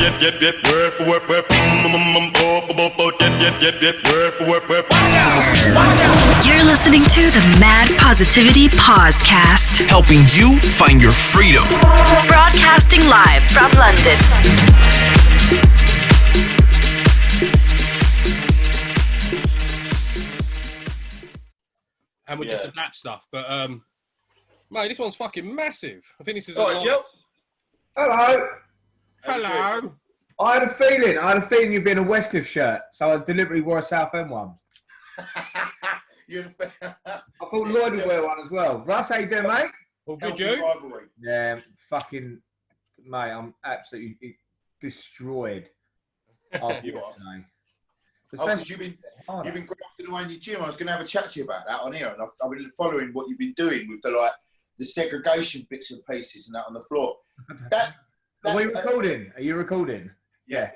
You're listening to the Mad Positivity Podcast, helping you find your freedom. Broadcasting live from London. And we'll just adapt stuff. But, mate, this one's fucking massive. I think this is... All right, Jill. Hello. Hello. I had a feeling you'd been a Westcliff shirt, so I deliberately wore a Southend one. I thought Lloyd would wear one as well. Russ, how you doing, mate? All good, you? Yeah, fucking, mate, I'm absolutely destroyed. You are. Because you've been grafting away in your gym. I was going to have a chat to you about that on here, and I've been following what you've been doing with the segregation bits and pieces and that on the floor. Are we recording? Are you recording? Yeah.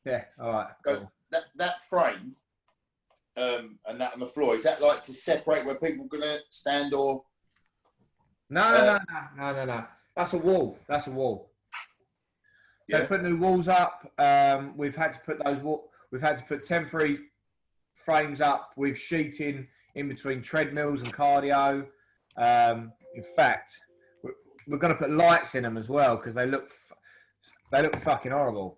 Yeah. All right. Cool. That frame and that on the floor, is that like to separate where people are going to stand or? No. That's a wall. So put new walls up. We've had to put We've had to put temporary frames up with sheeting in between treadmills and cardio. In fact, we're going to put lights in them as well because they look fucking horrible.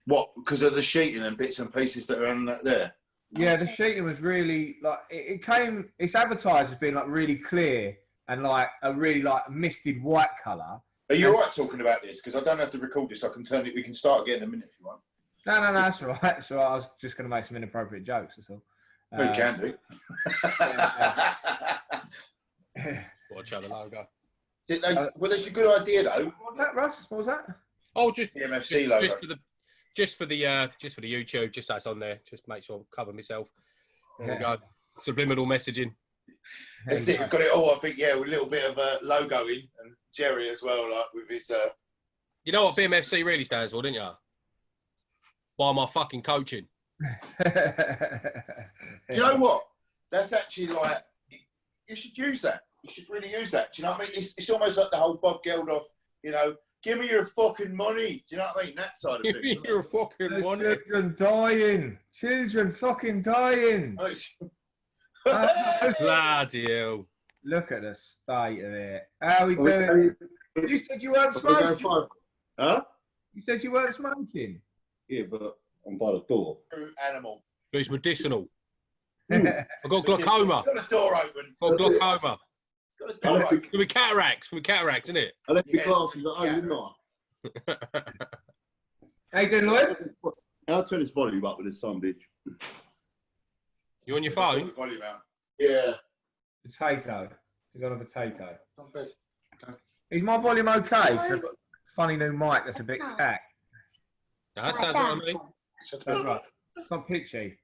What? Because of the sheeting and bits and pieces that are on there? Yeah, the sheeting was really like it's advertised as being like really clear and like a really like misted white colour. Are you all right talking about this? Because I don't have to record this. I can turn it. We can start again in a minute if you want. No, that's all right. So I was just going to make some inappropriate jokes. That's all. You can do. Watch out the logo. Well, that's a good idea though. What was that, Russ? What was that? Oh, just the MFC logo. Just for the YouTube, just so it's on there. Just make sure I cover myself. There we go. Subliminal messaging. That's it. We've got it all. I think with a little bit of logoing and Jerry as well, like with his. You know what BMFC really stands for, didn't you? By my fucking coaching. You know what? That's actually like, you should use that. You should really use that. Do you know what I mean? It's almost like the whole Bob Geldof, give me your fucking money. Do you know what I mean? That side of things. Give me your fucking money. Children dying. Children fucking dying. Bloody hell. Look at the state of it. How are we doing? You said you weren't smoking. Huh? You said you weren't smoking. Yeah, but I'm by the door. Animal. But it's medicinal. I've got glaucoma. It's got a door open. I've got glaucoma. It's got a door open. With cataracts, isn't it? I left the glasses at home, didn't I? How you doing, Lloyd? I'll turn this volume up with this son, bitch. You on your phone? Volume out. Yeah. Potato. He's on a potato. On bed. Okay. Is my volume okay? Because I've got a funny new mic that's a bit cack. That sounds right to me. That's right. It's not pitchy.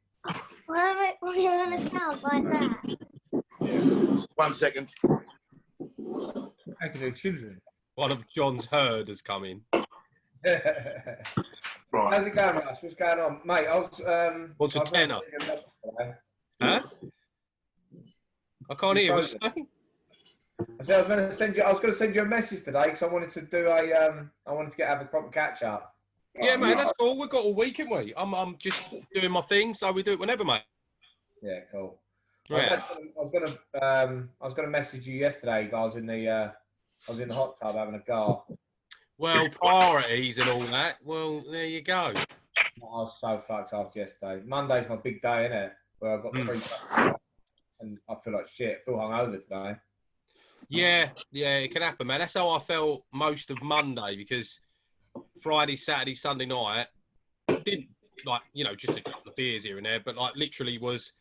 Why are you on a count like that? Yeah. 1 second. How can do children? One of John's herd has come in. Right. How's it going, Russ? What's going on? Mate, I was... What's a tenner? Huh? I can't hear what you're saying. I was going to send you a message today because I wanted to do have a proper catch up. Yeah, mate, that's cool. We've got all week, haven't we? I'm just doing my thing, so we do it whenever, mate. Yeah, cool. Yeah. I was gonna message you yesterday, but I was in the hot tub having a gar. Well, priorities and all that. Well, there you go. I was so fucked after yesterday. Monday's my big day, innit? Where I've got 3 and I feel like shit. I feel hungover today. Yeah, it can happen, man. That's how I felt most of Monday because Friday, Saturday, Sunday night, did just a couple of beers here and there, but like literally was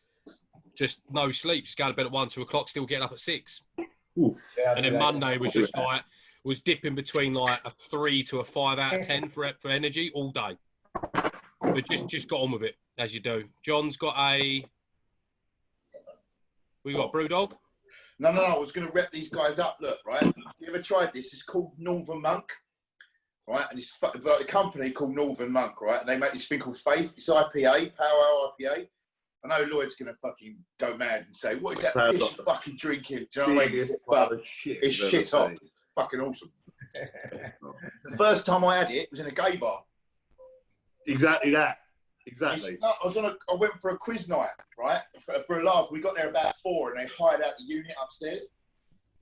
just no sleep. Just going to bed at 1, 2 o'clock, still getting up at 6. Yeah, and then Monday was just like was dipping between like a 3 to a 5 out of 10 for energy all day. But just got on with it as you do. John's got we got Brewdog. No. I was going to rep these guys up. Look, right? You ever tried this? It's called Northern Monk, right? And it's like a company called Northern Monk, right? And they make this thing called Faith. It's IPA, Power IPA. I know Lloyd's going to fucking go mad and say, what is that piss you fucking drinking? Do you know what I mean? But it's shit hot. It's fucking awesome. The first time I had it was in a gay bar. Exactly that. Exactly. I went for a quiz night, right? For a laugh. We got there about 4 and they hired out the unit upstairs.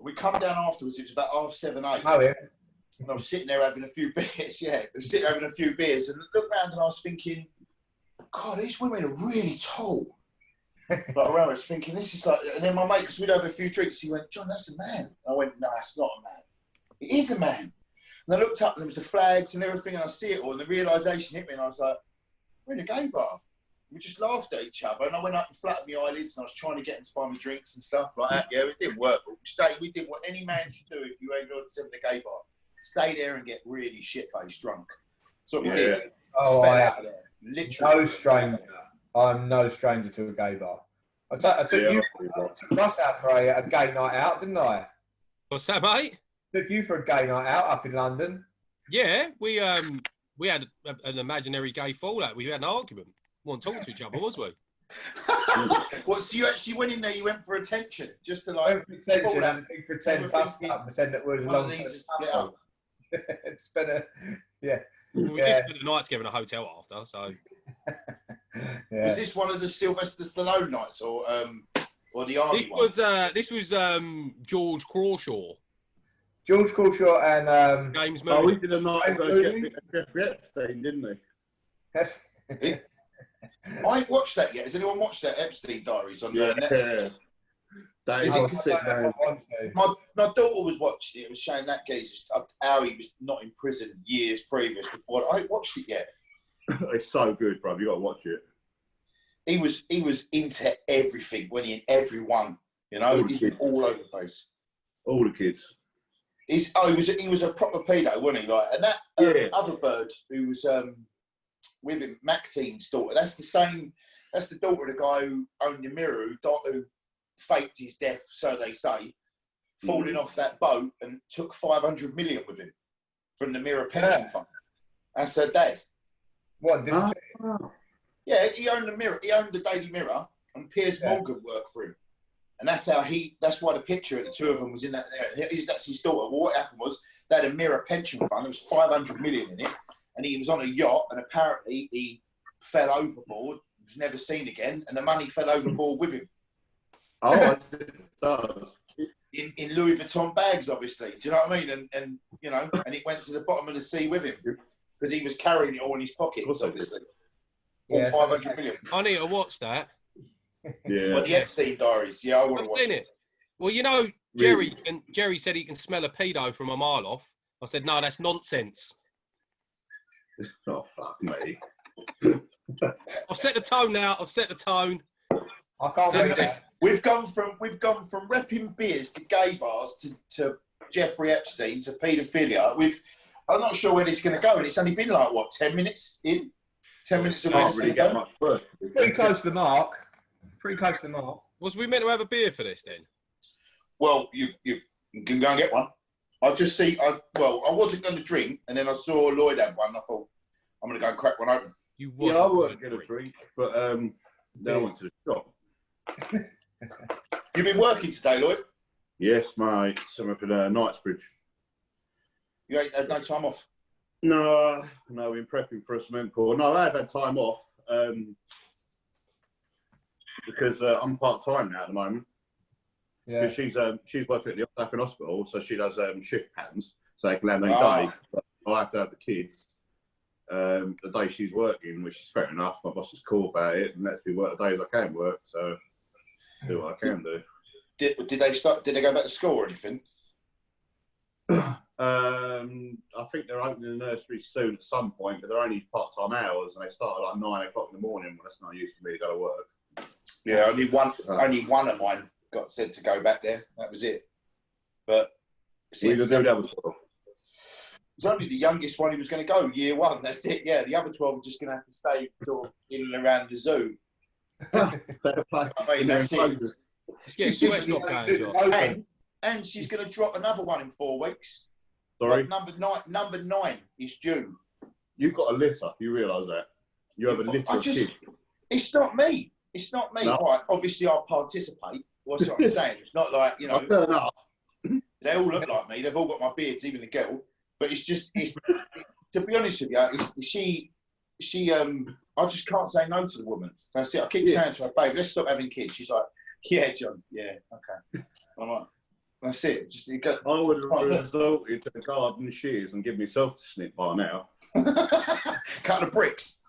We come down afterwards, it was about 7:30, 8. Oh, yeah. And I was sitting there having a few beers, I was sitting there having a few beers and looked around and I was thinking, God, these women are really tall. Like around, I was thinking, this is like, and then my mate, because we'd have a few drinks, he went, John, that's a man. I went, no, it's not a man. It is a man. And I looked up and there was the flags and everything and I see it all and the realisation hit me and I was like, we're in a gay bar. We just laughed at each other and I went up and flattened my eyelids and I was trying to get them to buy me drinks and stuff like that. Yeah, it didn't work, but we did what any man should do if you ain't got to a gay bar. Stay there and get really shit-faced drunk. So we did. Oh, Fell out of there. Literally. No stranger. I'm no stranger to a gay bar. I took Russ out for a gay night out, didn't I? What's that, mate? Took you for a gay night out up in London. Yeah, we had an imaginary gay fallout. We had an argument. We weren't talking to each other, was we? What, so you actually went in there, you went for attention, just to like... Attention and pretend fussed up, pretend that we're one of these is split up. It's been a... Yeah. We just spent the night together in a hotel after, so... Yeah. Was this one of the Sylvester Stallone nights or the army one? This was George Crawshaw. George Crawshaw and... James Oh, Mooney. we did a night ago, Jeffrey Epstein, didn't we? Yes. I ain't watched that yet. Has anyone watched that Epstein Diaries on Netflix? Yeah. That is sick, man. My daughter was watching it. It was showing that geezer how he was not in prison years previous before. I ain't watched it yet. It's so good, bro. You got to watch it. He was into everything when he in everyone. You know, he's been all over the place. All the kids. He was a proper pedo, wasn't he? Like, and that other bird who was with him, Maxine's daughter. That's the daughter of the guy who owned the Mirror, who faked his death, so they say, falling off that boat and took 500 million with him from the Mirror pension fund. That's her dad. What? Yeah, he owned the Mirror. He owned the Daily Mirror, and Piers Morgan worked for him. And that's why the picture of the two of them was in that there. That's his daughter. Well, what happened was they had a Mirror pension fund. There was 500 million in it. And he was on a yacht, and apparently he fell overboard, was never seen again, and the money fell overboard with him. Oh, it does. In Louis Vuitton bags, obviously. Do you know what I mean? And you know, and it went to the bottom of the sea with him because he was carrying it all in his pockets, obviously. All 500 million. I need to watch that. Yeah. But the Epstein Diaries, I want to watch it. Well, you know, Jerry said he can smell a pedo from a mile off. I said, no, that's nonsense. Oh, fuck me. I've set the tone now. I've set the tone. I can't believe that. We've gone from repping beers to gay bars to Jeffrey Epstein to paedophilia. I'm not sure where this is going to go, and it's only been like what 10 minutes in. 10 minutes of Can't really get much worse. Pretty close to the mark. Was we meant to have a beer for this then? Well, you can go and get one. I wasn't going to drink, and then I saw Lloyd have one. And I thought I'm going to go and crack one open. I wasn't going to drink, but then I went to the shop. You've been working today, Lloyd? Yes, mate. I'm up at Knightsbridge. You ain't had no time off? No, we've been prepping for a cement pour. No, I have had time off because I'm part-time now at the moment. Yeah. Because she's working at the Oxford Hospital, so she does shift patterns, so they can land any day. But I have to have the kids the day she's working, which is fair enough. My boss is cool about it and lets me work the days I can work, so do what I can do. Did they go back to school or anything? I think they're opening the nursery soon at some point, but they're only part-time hours and they start at like 9 o'clock in the morning. Well, that's not used for me to go to work. Yeah, only one of mine got said to go back there. That was it. But it's only the youngest one who was going to go, year one. That's it. Yeah, the other 12 are just going to have to stay sort of in and around the zoo. I mean, that's it. Let's get a sweatshop going. And she's going to drop another one in 4 weeks. Sorry? Like number 9 is due. You've got a litter. You realise that? You have a litter of kids. It's not me. It's not me. No. All right, obviously, I'll participate. What's what I'm saying? It's not like, you know, I'll turn up. They all look like me. They've all got my beards, even the girl. But to be honest with you, I just can't say no to the woman. That's it. I keep saying to her, babe, let's stop having kids. She's like, yeah, John, yeah, okay. I'm like, that's it. I would have resorted to the garden shears and give myself the snip by now. Cut the bricks.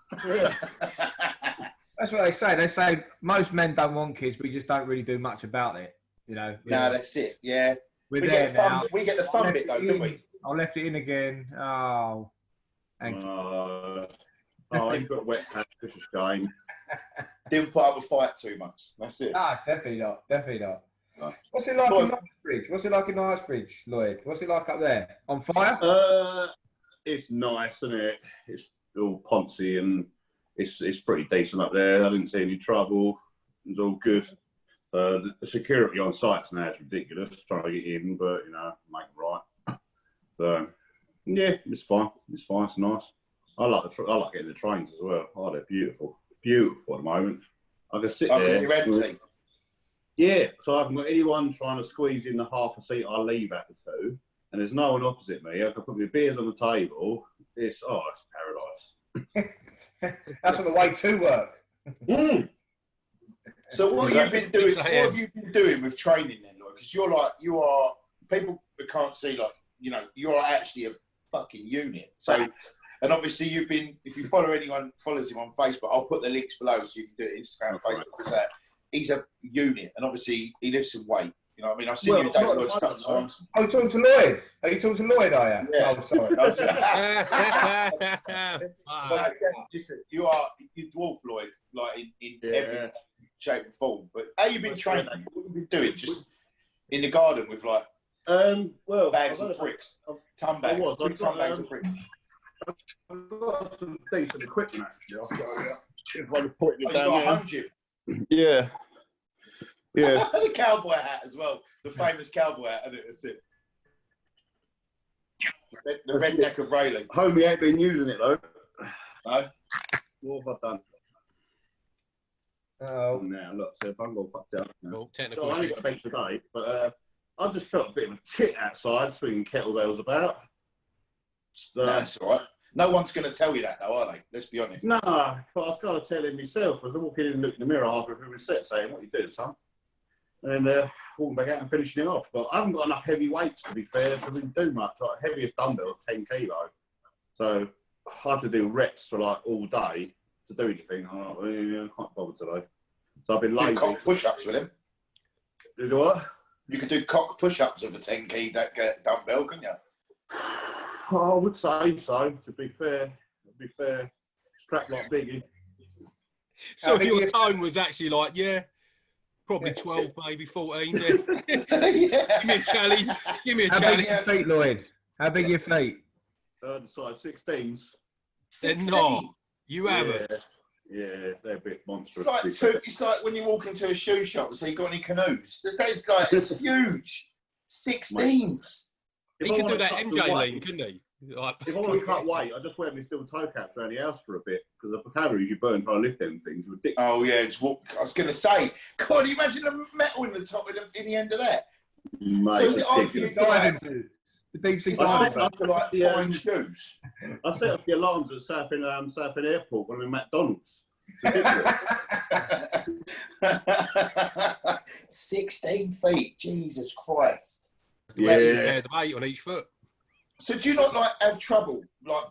That's what they say. They say most men don't want kids, we just don't really do much about it. No, that's it. Yeah. We get the fun bit, though, don't we? I left it in again. Oh. Thank you. You've got wet patch. This is game. Didn't put up a fight too much. That's it. Definitely not. No. What's it like in Knightsbridge? Lloyd? What's it like up there? On fire? It's nice, isn't it? It's all poncy and it's pretty decent up there. I didn't see any trouble. It was all good. The security on sites now is ridiculous. Trying to get in, but make it right. So yeah, it's fine. It's nice. I like getting the trains as well. Oh, they're beautiful at the moment. I can sit there. You're empty. Yeah, so I haven't got anyone trying to squeeze in the half a seat I leave at the two, and there's no one opposite me. I can put my beers on the table. It's paradise. That's on the way to work. So what have you been doing? What have you been doing with training then, Lloyd? Because you are people that can't see, you're actually a fucking unit. So, and obviously you've been. If you follow anyone follows him on Facebook, I'll put the links below so you can do it Instagram, Facebook, because he's a unit, and obviously he lifts some weight. You know what I mean? I've seen you David Lloyd's a couple of times. Are you talking to Lloyd? Are you talking to Lloyd, are you? Yeah. Oh, sorry. Listen, you dwarf Lloyd, in every shape and form. But how you been training? What have you been doing? Just in the garden with bags of bricks, ton bags, 2 ton bags of bricks. I've got some decent equipment actually. If I put it You down got a there. home gym. Yeah. The cowboy hat as well. The famous cowboy hat, and that's it. The redneck of Rayleigh. Homie ain't been using it though. No? What have I done? Oh. Now look, so if I'm going to fuck it up now. Well, technical So I only got bench today, but I just felt a bit of a tit outside swinging kettlebells about. So, That's all right. No one's going to tell you that, though, are they? Let's be honest. No, but I've got to tell him myself. As I walk in and look in the mirror halfway through the set, saying, "What are you doing, son?" And walking back out and finishing it off. But I haven't got enough heavy weights, to be fair, to really do much. Like heaviest dumbbell is 10 kilo, so I have to do reps for all day to do anything. I'm like, I can't bother today. So I've been lazy. Do cock push-ups with him. Do what? You could do cock push-ups with a 10 kg dumbbell, couldn't you? I would say so. To be fair, strapped like Biggie. So if your tone was actually probably 12, maybe 14. Yeah. Give me a challenge. How big are your feet, Lloyd? How big are your feet? The size 16s. They're not. You haven't. Yeah, they're a bit monstrous. It's like when you walk into a shoe shop and say, "You got any canoes?" It's huge. 16s. He could do that MJ lean, couldn't he? If I want to cut weight, I just wear my steel toe caps around the house for a bit because the calories you burn trying to lift them things are ridiculous. Oh yeah, I was going to say, God, you imagine the metal in the top in the end of that. Mate, so is it hard for you to the deep sea diving to find shoes? I set up the alarms at Southend Airport when I'm at McDonald's. 16 feet, Jesus Christ. Yeah, the weight on each foot. So do you not have trouble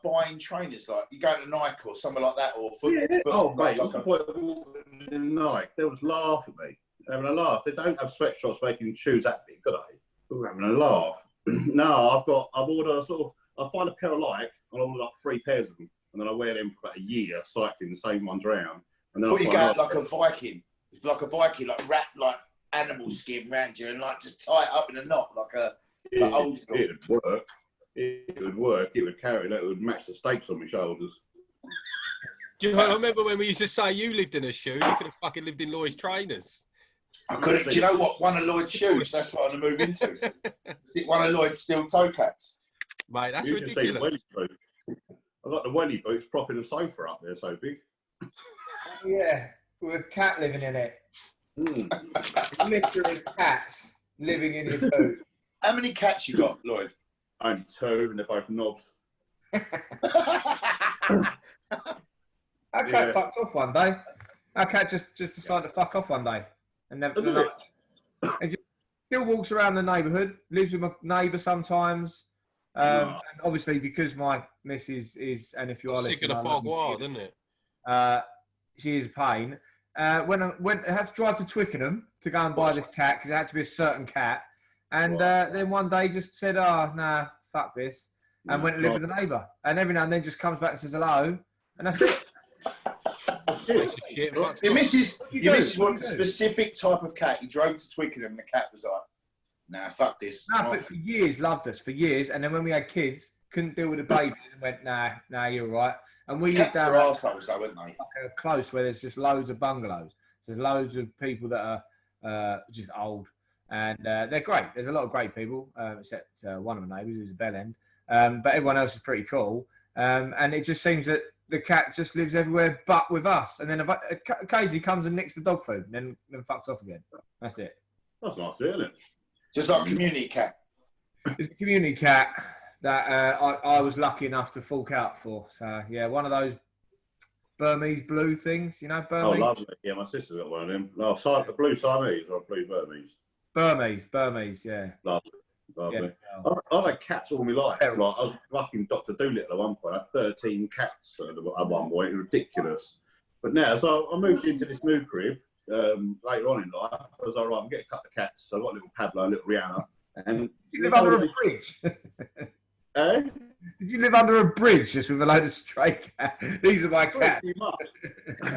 buying trainers? You go to Nike or something like that, or foot? Yeah. Mate, what's the point of walking in Nike? They'll just laugh at me, having a laugh. They don't have sweatshops making shoes that big, do they? We're having a laugh. No, I've ordered I find a pair I like, and I order 3 pairs of them, and then I wear them for about a year, cycling the same ones round. And then you go out like a Viking. It's like a Viking, wrap animal skin round you and just tie it up in a knot old school. It would work. It would work. It would carry. It would match the stakes on my shoulders. Do you remember when we used to say you lived in a shoe? You could have fucking lived in Lloyd's trainers. I couldn't. Do you know what? One of Lloyd's shoes. That's what I'm going to move into. One of Lloyd's steel toe caps. Mate, that's ridiculous. I've got the welly boots propping the sofa up there so big. Yeah, with a cat living in it. Literally cats living in your boot. How many cats you got, Lloyd? Only 2, and they're both knobs. Our cat fucked off one day. Our cat just decided to fuck off one day. And never, and just still walks around the neighbourhood, lives with my neighbour sometimes. And obviously, because my missus is, and if you are sick of listening, the fog wild, isn't it? she is a pain. When I had to drive to Twickenham to go and buy this cat because it had to be a certain cat. And then one day just said, oh, nah, fuck this. And went and lived with the neighbour. And every now and then just comes back and says hello. And that's it. Your missus wanted a specific type of cat. He drove to Twickenham and the cat was like, nah, fuck this. Nah, but for years, loved us, for years. And then when we had kids, couldn't deal with the babies and went, nah, you're all right. And we lived down arseholes, though, weren't they? Like close where there's just loads of bungalows. So there's loads of people that are just old. And they're great. There's a lot of great people, except one of my neighbours who's a bell end. But everyone else is pretty cool. And it just seems that the cat just lives everywhere but with us. And then occasionally comes and nicks the dog food and then fucks off again. That's it. That's nice, isn't it? Just like a community cat. It's a community cat that I was lucky enough to fork out for. So, yeah, one of those Burmese blue things, you know, Burmese. Oh, lovely. Yeah, my sister's got one of them. No, a blue Siamese or a blue Burmese? Burmese, yeah. Lovely. Yeah. I've had cats all my life. Like, I was fucking Dr. Dolittle at one point. I had 13 cats at one point. It was ridiculous. But now, so I moved into this new crib later on in life. I was like, right, I'm getting a couple of cats. So I got a little Pablo, a little Rihanna. And you live under a bridge? Eh? Did you live under a bridge just with a load of stray cats? These are my cats. Pretty much.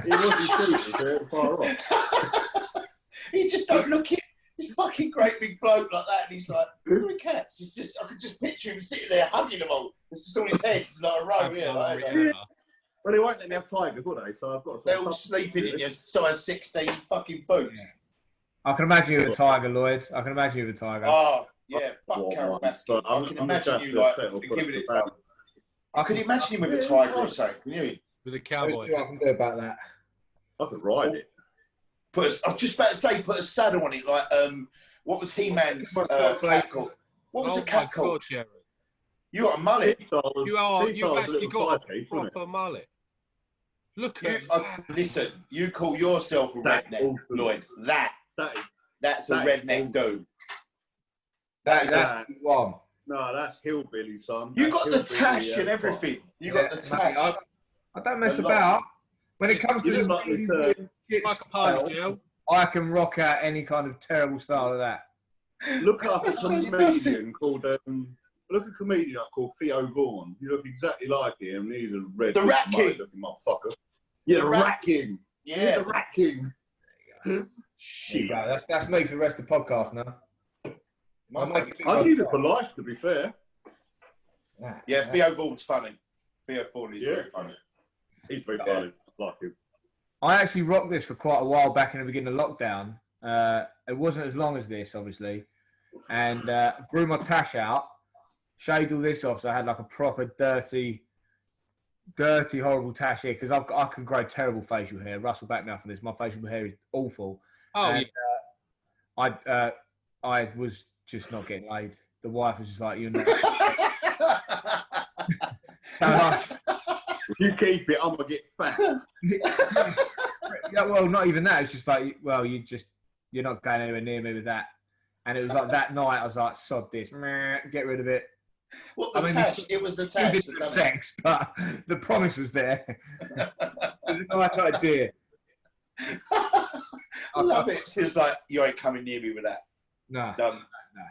He wasn't too far off. He just don't look it. He's a fucking great big bloke like that, and he's like, who are cats? It's just, I could just picture him sitting there hugging them all. It's just all his heads like a row, yeah. Well, they won't let me have tigers, will they? So I've got. They're all sleeping in your size 16 fucking boots. Yeah. I can imagine you with a tiger, Lloyd. I can imagine you with a tiger. Oh, yeah, fuck Carol Baskin. I can imagine you like giving it something. I could imagine him with a tiger or something, can you? With a cowboy. I can do about that. I could ride it. I was just about to say, put a saddle on it, like what was He-Man's cat called? What was the cat called? God, you got a mullet. You've actually got a proper mullet. Look at that. Listen, you call yourself a redneck, Lloyd. That's a redneck dude. That's one. No, that's hillbilly, son. You got the tash and everything. You got the tash. I don't mess about. When it comes to I can rock out any kind of terrible style of that. Look up a comedian called Theo Vaughan. You look exactly like him. He's a red. The Rat King. Looking motherfucker. Yeah, the Rat King. Yeah, the Rat King. Shit. That's me for the rest of the podcast now. I need it for life, to be fair. Yeah, Theo Vaughan's funny. Theo Vaughan is very funny. He's very funny. I like him. I actually rocked this for quite a while back in the beginning of lockdown. It wasn't as long as this, obviously. And grew my tash out, shaved all this off, so I had like a proper dirty, horrible tash here, because I can grow terrible facial hair. Russell backed me up on this. My facial hair is awful. Oh, and, I was just not getting laid. The wife was just like, you're not. If you keep it, I'm gonna get fat. Yeah, well, not even that. It's just like, well, you're not going anywhere near me with that. And it was like that night, I was like, sod this, get rid of it. What the tash? It was the tash. It didn't have sex, but the promise was there. It was a nice idea. I love it. She was like, you ain't coming near me with that. No. Done. No.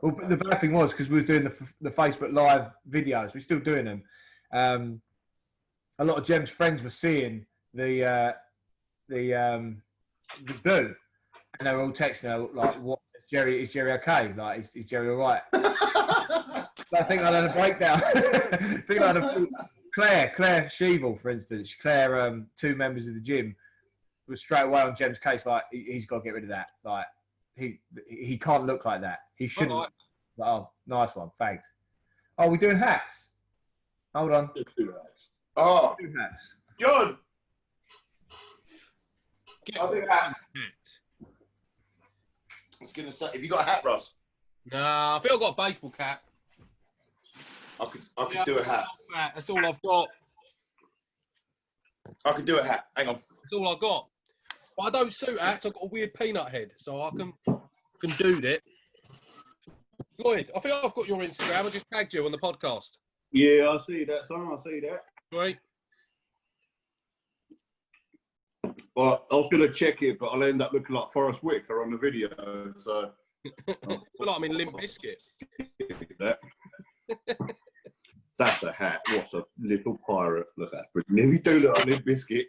Well, but the bad thing was, because we were doing the Facebook Live videos, we're still doing them. A lot of Jem's friends were seeing the do, and they were all texting her like, "What is Jerry okay? Like, is Jerry all right?" So I think I had a breakdown. Claire Sheeval, for instance, Claire, two members of the gym, was straight away on Jem's case. Like, he's got to get rid of that. Like, he can't look like that. He shouldn't. Right. Like, oh, nice one, thanks. Oh, we're doing hats. Hold on. Oh, Hats. John. I'll do that. I was going to say, have you got a hat, Ross? Nah, I think I've got a baseball cap. I could do a hat. That's all I've got. I can do a hat. Hang on. That's all I got. But I don't suit hats. I've got a weird peanut head, so I can do that. Lloyd, I think I've got your Instagram. I just tagged you on the podcast. Yeah, I see that, son. I see that. Right. Well, I was going to check it, but I'll end up looking like Forrest Whitaker on the video. So, Well, like I'm in Limp Bizkit. that. That's a hat. What's a little pirate? Look, that's pretty. Nearly do look like Limp Bizkit.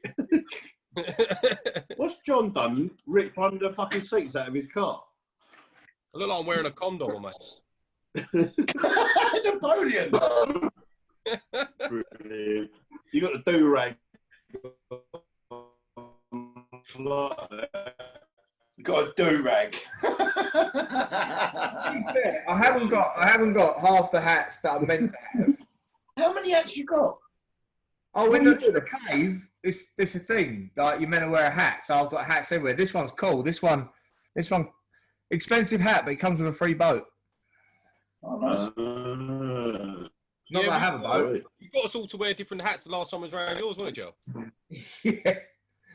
What's John done? Ripped one of the fucking seats out of his car. I look like I'm wearing a condom on my. Napoleon. Brilliant. You got the do rag. You got a do rag. I haven't got half the hats that I'm meant to have. How many hats you got? Oh, in the cave, it's a thing. Like you're meant to wear a hat, so I've got hats everywhere. This one's cool. This one, expensive hat, but it comes with a free boat. Oh, nice. Not that I have a boat. You got us all to wear different hats the last time I was around yours, wasn't it, Joe? Yeah.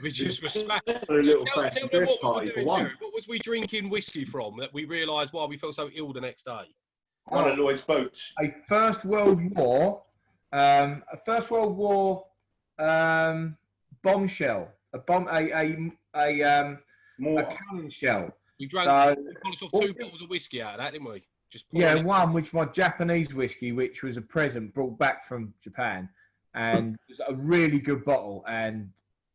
We just were smashed. A little Tell fancy them dress what we party were for doing, one. Jerry. What was we drinking whiskey from that we realised why we felt so ill the next day? One of Lloyd's boats. A First World War bombshell, a cannon shell. We drank off 2 bottles of whiskey out of that, didn't we? Just pouring it. One which my Japanese whiskey, which was a present brought back from Japan, and it was a really good bottle, and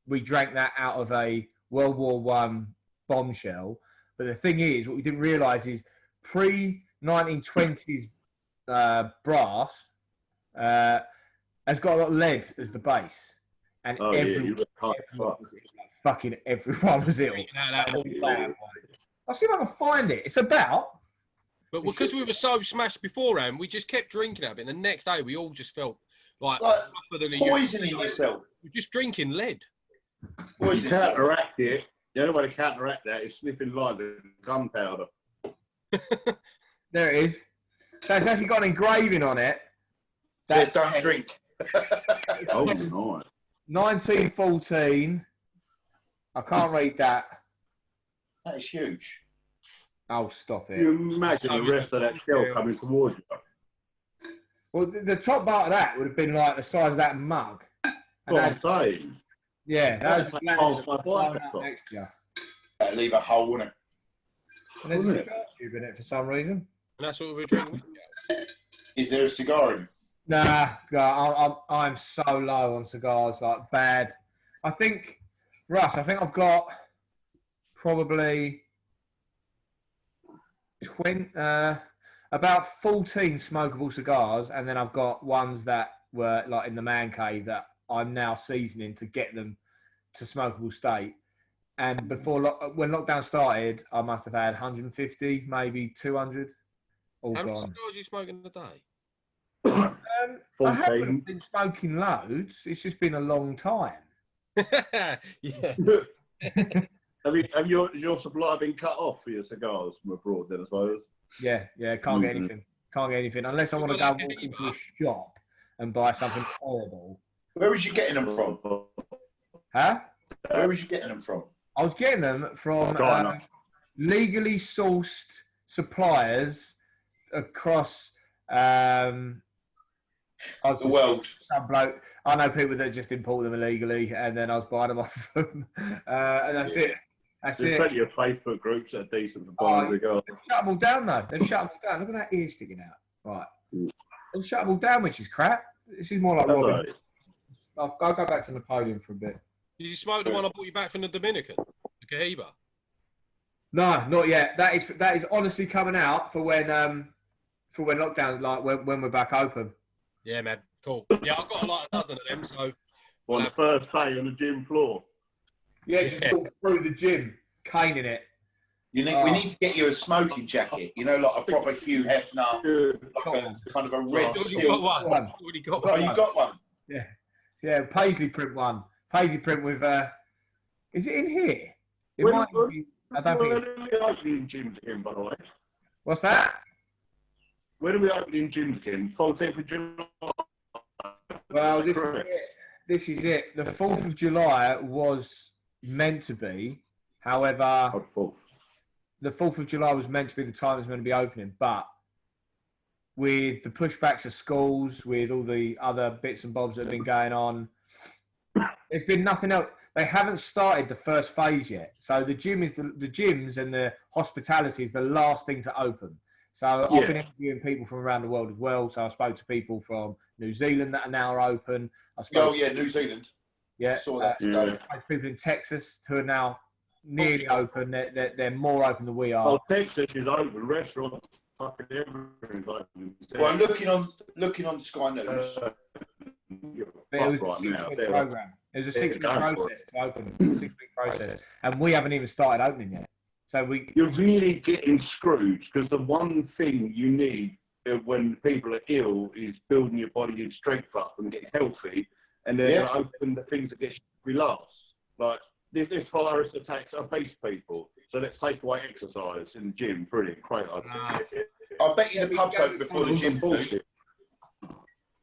we drank that out of a World War One bombshell. But the thing is, what we didn't realise is pre-1920s brass has got a lot of lead as the base, and everyone was ill. I'll see if I can find it. It's about. But because we were so smashed beforehand, we just kept drinking out of it. And the next day, we all just felt like poisoning yourself. We're just drinking lead. You counteract it. The only way to counteract that is sniffing lime and gunpowder. There it is. So it's actually got an engraving on it. Says don't drink. Oh, nice. 1914. I can't read that. That is huge. Oh, stop it. You imagine the rest of that shell coming towards you. Well, the top part of that would have been like the size of that mug. What I'm saying. Yeah, That's like half my bike. next to you. Leave a hole in it. And there's a cigar tube in it for some reason. And that's what we were drinking. Is there a cigar in it? Nah, I'm so low on cigars, like bad. I think I've got probably about 14 smokable cigars, and then I've got ones that were like in the man cave that I'm now seasoning to get them to smokable state. And when lockdown started, I must have had 150, maybe 200. All How many gone. cigars are you smoking a day? I haven't been smoking loads. It's just been a long time. Yeah. Have your supply been cut off for your cigars from abroad then, I suppose? Yeah, can't get anything. Can't get anything unless I want to go walk into a shop and buy something horrible. Where was you getting them from? Huh? Where was you getting them from? I was getting them from legally sourced suppliers across The world. Some bloke. I know people that just import them illegally, and then I was buying them off them, and that's it. That's There's it. plenty of Facebook groups that are decent for buying cigars. They've shut them all down though. They've shut them all down. Look at that ear sticking out. Right. They've shut them all down, which is crap. This is more like Robin. Right. I'll go back to Napoleon for a bit. Did you smoke the one I brought you back from the Dominican? The Cohiba? No, not yet. That is honestly coming out for when lockdown, like when we're back open. Yeah, man. Cool. Yeah, I've got like a dozen of them, so... On the first day on the gym floor. Yeah, just walk through the gym, caning it. We need to get you a smoking jacket. You know, like a proper Hugh Hefner, like a kind of a red silk. Already got one. Oh, you got one? Yeah, paisley print one. Paisley print with. Is it in here? It might be. I don't think. When are we opening gyms again, by the way? What's that? When are we opening gyms again? 14th of July. Well, this is it. this is it. The 4th of July was meant to be. However, the 4th of July was meant to be the time it's meant to be opening. But with the pushbacks of schools, with all the other bits and bobs that have been going on, there's been nothing else. They haven't started the first phase yet. So the gyms and the hospitality is the last thing to open. So I've been interviewing people from around the world as well. So I spoke to people from New Zealand that are now open. New Zealand. Yeah, I saw that today. I spoke to people in Texas who are now nearly open. They're more open than we are. Oh, Texas is open. Restaurants, fucking everything's open. Well, looking on Sky News. But it was a 6-week program. It was a 6-week process to open. 6-week process, and we haven't even started opening yet. So you're really getting screwed because the one thing you need when people are ill is building your body and strength up and getting healthy, and then open the things that get you last. Like this virus attacks obese people, so let's take away exercise in the gym. Brilliant, great idea. I bet you the pub's open before the gym.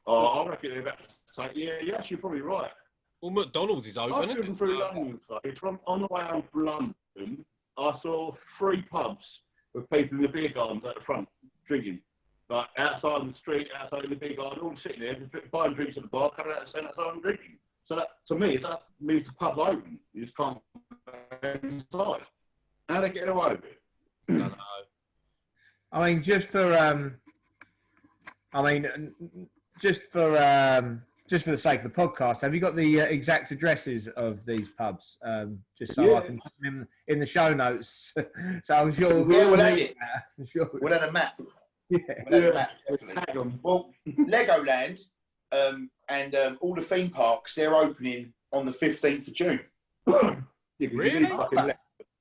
Oh, I reckon they're about to say, you're actually probably right. Well, McDonald's is open. I've driven through London, so on the way home from London, I saw 3 pubs with people in the beer gardens at the front drinking. Like outside the street, outside in the beer garden, all sitting there, just buying drinks at the bar, coming out and standing outside and drinking. So that, to me, that means the pub's open. You just can't go inside. How are they getting away with it? I don't know. I mean, just for the sake of the podcast, have you got the exact addresses of these pubs? Just so I can put them in the show notes. So I'm sure we'll have it. Sure. We'll have a map. Yeah. We'll have a map, definitely. Well, Legoland and all the theme parks, they're opening on the 15th of June. Really?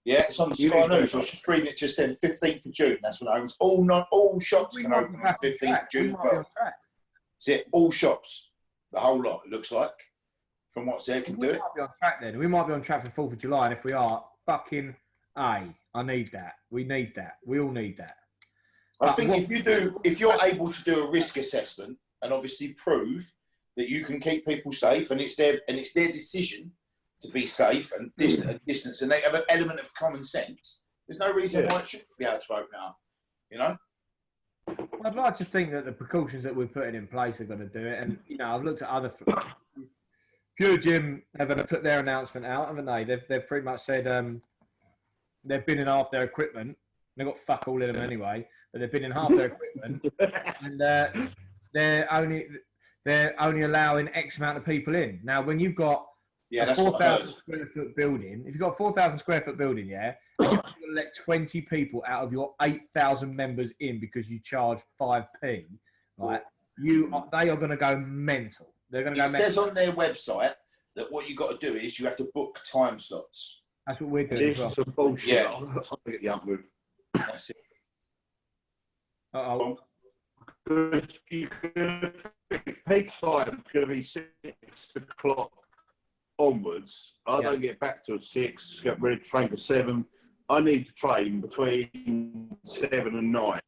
Yeah, it's on the Sky News. I was just reading it just then. 15th of June. That's when it opens. All shops can open on the 15th of June. That's it. All shops. The whole lot, it looks like. From what's there, can do it. We might be on track then. We might be on track for 4th of July. And if we are, fucking A. I need that. We need that. We all need that. I think if you're able to do a risk assessment and obviously prove that you can keep people safe, and it's their decision to be safe and distance, and they have an element of common sense, there's no reason why it shouldn't be able to open up. You know. I'd like to think that the precautions that we're putting in place are going to do it. And I've looked at other. Pure Gym have put their announcement out, haven't they? They've pretty much said they've been in half their equipment. They've got fuck all in them anyway, but they've been in half their equipment, and they're only allowing X amount of people in. Now, when you've got a 4,000 square foot building, if you've got a 4,000 square foot building, and you're going to let 20 people out of your 8,000 members in because you charge 5p, right? They are going to go mental. They're going to go mental. It says on their website that what you've got to do is you have to book time slots. That's what we're doing. This is some bullshit. Yeah. I'm going to get the up with. That's it. Uh-oh. Peak time is going to be 6 o'clock onwards. I don't get back till 6, get ready to train for 7. I need to train between 7 and 9.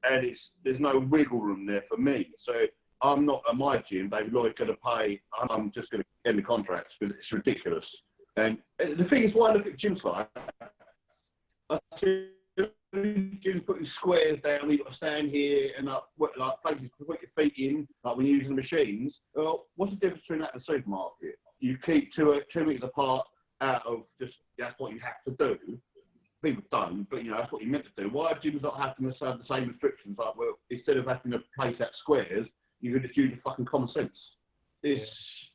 And there's no wiggle room there for me. So I'm not at my gym. Lloyd going to pay. I'm just going to end the contracts because it's ridiculous. And the thing is, why I look at gyms like I see gyms putting squares down. You've got to stand here and like places to put your feet in, like when you're using the machines. Well, what's the difference between that and a supermarket? You keep 2 meters apart out of just that's what you have to do. People don't, but that's what you're meant to do. Why are gyms not having to have the same restrictions? Like, well, instead of having to place out squares, you can just use your fucking common sense. It's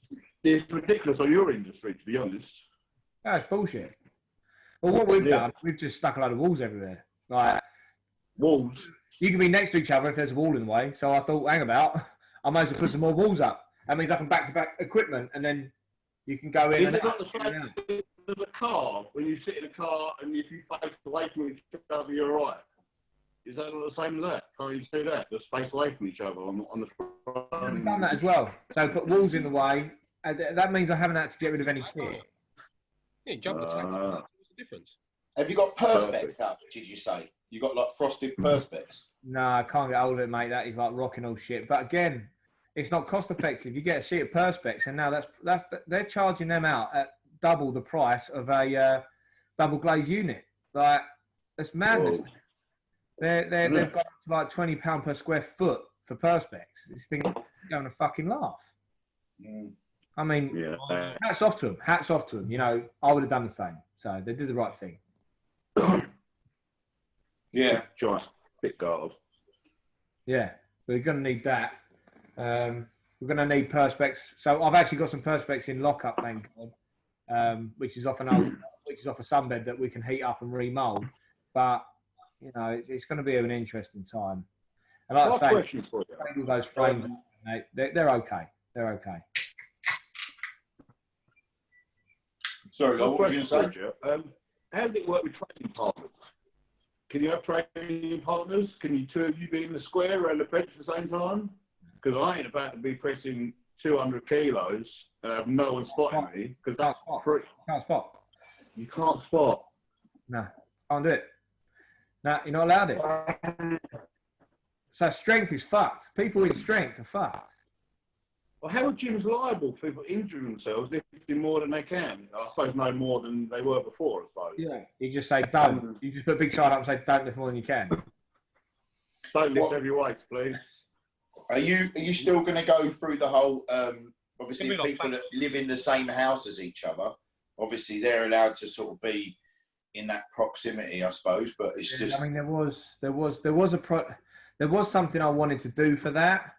ridiculous on your industry, to be honest. That's bullshit. Well, what we've done, we've just stuck a load of walls everywhere. Like walls. You can be next to each other if there's a wall in the way. So I thought, hang about, I might as well put some more walls up. That means I can back-to-back equipment, and then you can go in and out. There's a car, when you sit in a car and if you face away from each other, you're all right. Is that not the same as that? Can't you just do that? Just space away from each other on the front. We've done that as well. So put walls in the way. And that means I haven't had to get rid of any kit. Yeah, jump the taxi. What's the difference? Have you got perspex up, did you say? You got like frosted perspex? No, I can't get hold of it, mate. That is like rocking all shit. But again, it's not cost effective. You get a sheet of perspex, and now they're charging them out at double the price of a double glazed unit. Like, that's madness. Whoa. They've got up to like £20 per square foot for perspex. This thing, you're having a fucking laugh. I mean, Yeah. hats off to them. Hats off to them. You know, I would have done the same. So they did the right thing. Yeah. Giant bit guard. Yeah, we're going to need that. We're going to need perspex. So I've actually got some perspex in lockup, thank God, which is off a sunbed that we can heat up and remold. But you know, it's going to be an interesting time. And like I say, all those frames, they're okay. They're okay. Sorry, what was you going to say? How does it work with training partners? Can you have training partners? Can you two of you be in the square around the bench at the same time? Because I ain't about to be pressing 200 kilos and have no one spotting me. Because that's free. Can't spot. You can't spot. No, can't do it. No, you're not allowed it. So strength is fucked. People in strength are fucked. Well, how are gyms liable for people injuring themselves lifting more than they can? I suppose no more than they were before, I suppose. Yeah. You just say don't. You just put a big sign up and say don't lift more than you can. Don't lift heavy weights, please. Are you still going to go through the whole? Obviously, people that live in the same house as each other, obviously they're allowed to sort of be in that proximity, I suppose. But it's just. I mean, there was something I wanted to do for that.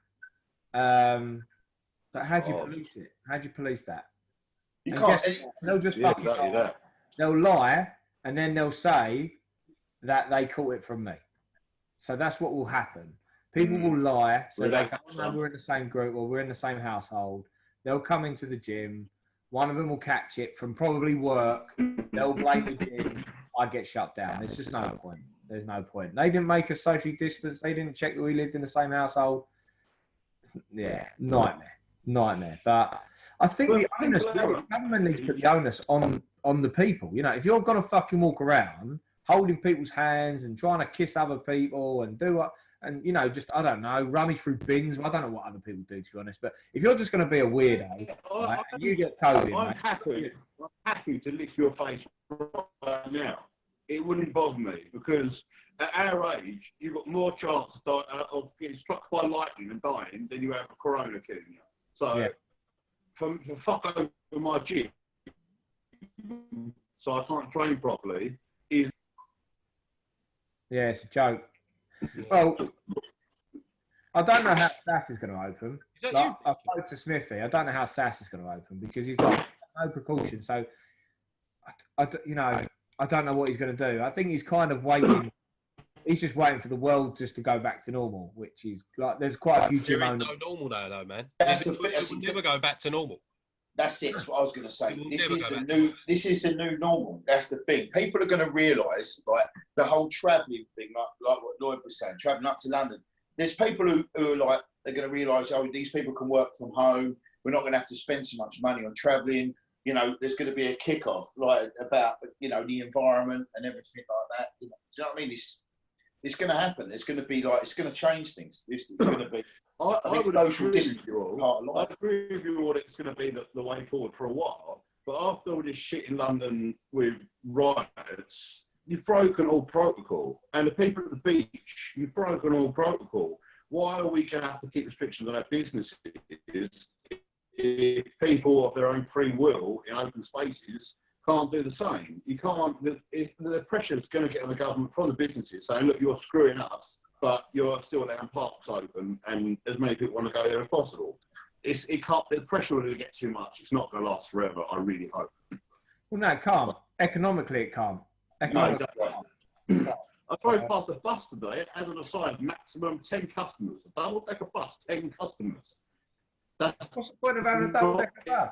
But how do you police it? How do you police that? You can't. They'll just fucking lie. They'll lie, and then they'll say that they caught it from me. So that's what will happen. People will lie, so they go, oh, no, we're in the same group or we're in the same household. They'll come into the gym. One of them will catch it from probably work. They'll blame the gym. I get shut down. There's just no point. There's no point. They didn't make us socially distance. They didn't check that we lived in the same household. Yeah, nightmare. But I think the government needs to put the onus on the people. You know, if you're going to fucking walk around holding people's hands and trying to kiss other people and do what, and you know, just, I don't know, rummage through bins. I don't know what other people do, to be honest. But if you're just going to be a weirdo, right, and you get COVID, I'm happy to lick your face right now. It wouldn't bother me because at our age, you've got more chance of getting struck by lightning and dying than you have a corona killing you. So, for fuck over my gym, so I can't train properly, is... Yeah, it's a joke. Well, I don't know how SAS is going to open. Like, I spoke to Smithy. I don't know how SAS is going to open because he's got no precaution. So, I don't know what he's going to do. I think he's kind of waiting. He's just waiting for the world just to go back to normal, which is like there's quite a few gym owners. There is no normal now, though, man. We'll never go back to normal. That's it. That's what I was going to say. This is the new normal. That's the thing. People are going to realise, like the whole travelling thing, like what Lloyd was saying, travelling up to London. There's people who are like, they're going to realise, oh, these people can work from home. We're not going to have to spend so much money on travelling. You know, there's going to be a kick-off, like about, you know, the environment and everything like that. You know, do you know what I mean? It's going to happen. It's going to be like, it's going to change things. It's going to be. I would social distance part of life. I agree with you all. It's going to be the way forward for a while. But after all this shit in London with riots, you've broken all protocol. And the people at the beach, you've broken all protocol. Why are we going to have to keep restrictions on our businesses if people of their own free will in open spaces can't do the same? You can't. The pressure is going to get on the government from the businesses saying, look, you're screwing us, but you're still allowing parks open and as many people want to go there as possible. It can't. The pressure will get too much. It's not going to last forever. I really hope. Well, no, it can't. Economically, it can't. No, exactly. I drove past a bus today. It had on the side maximum 10 customers. A double-decker bus, 10 customers. What's the point of having a double-decker bus?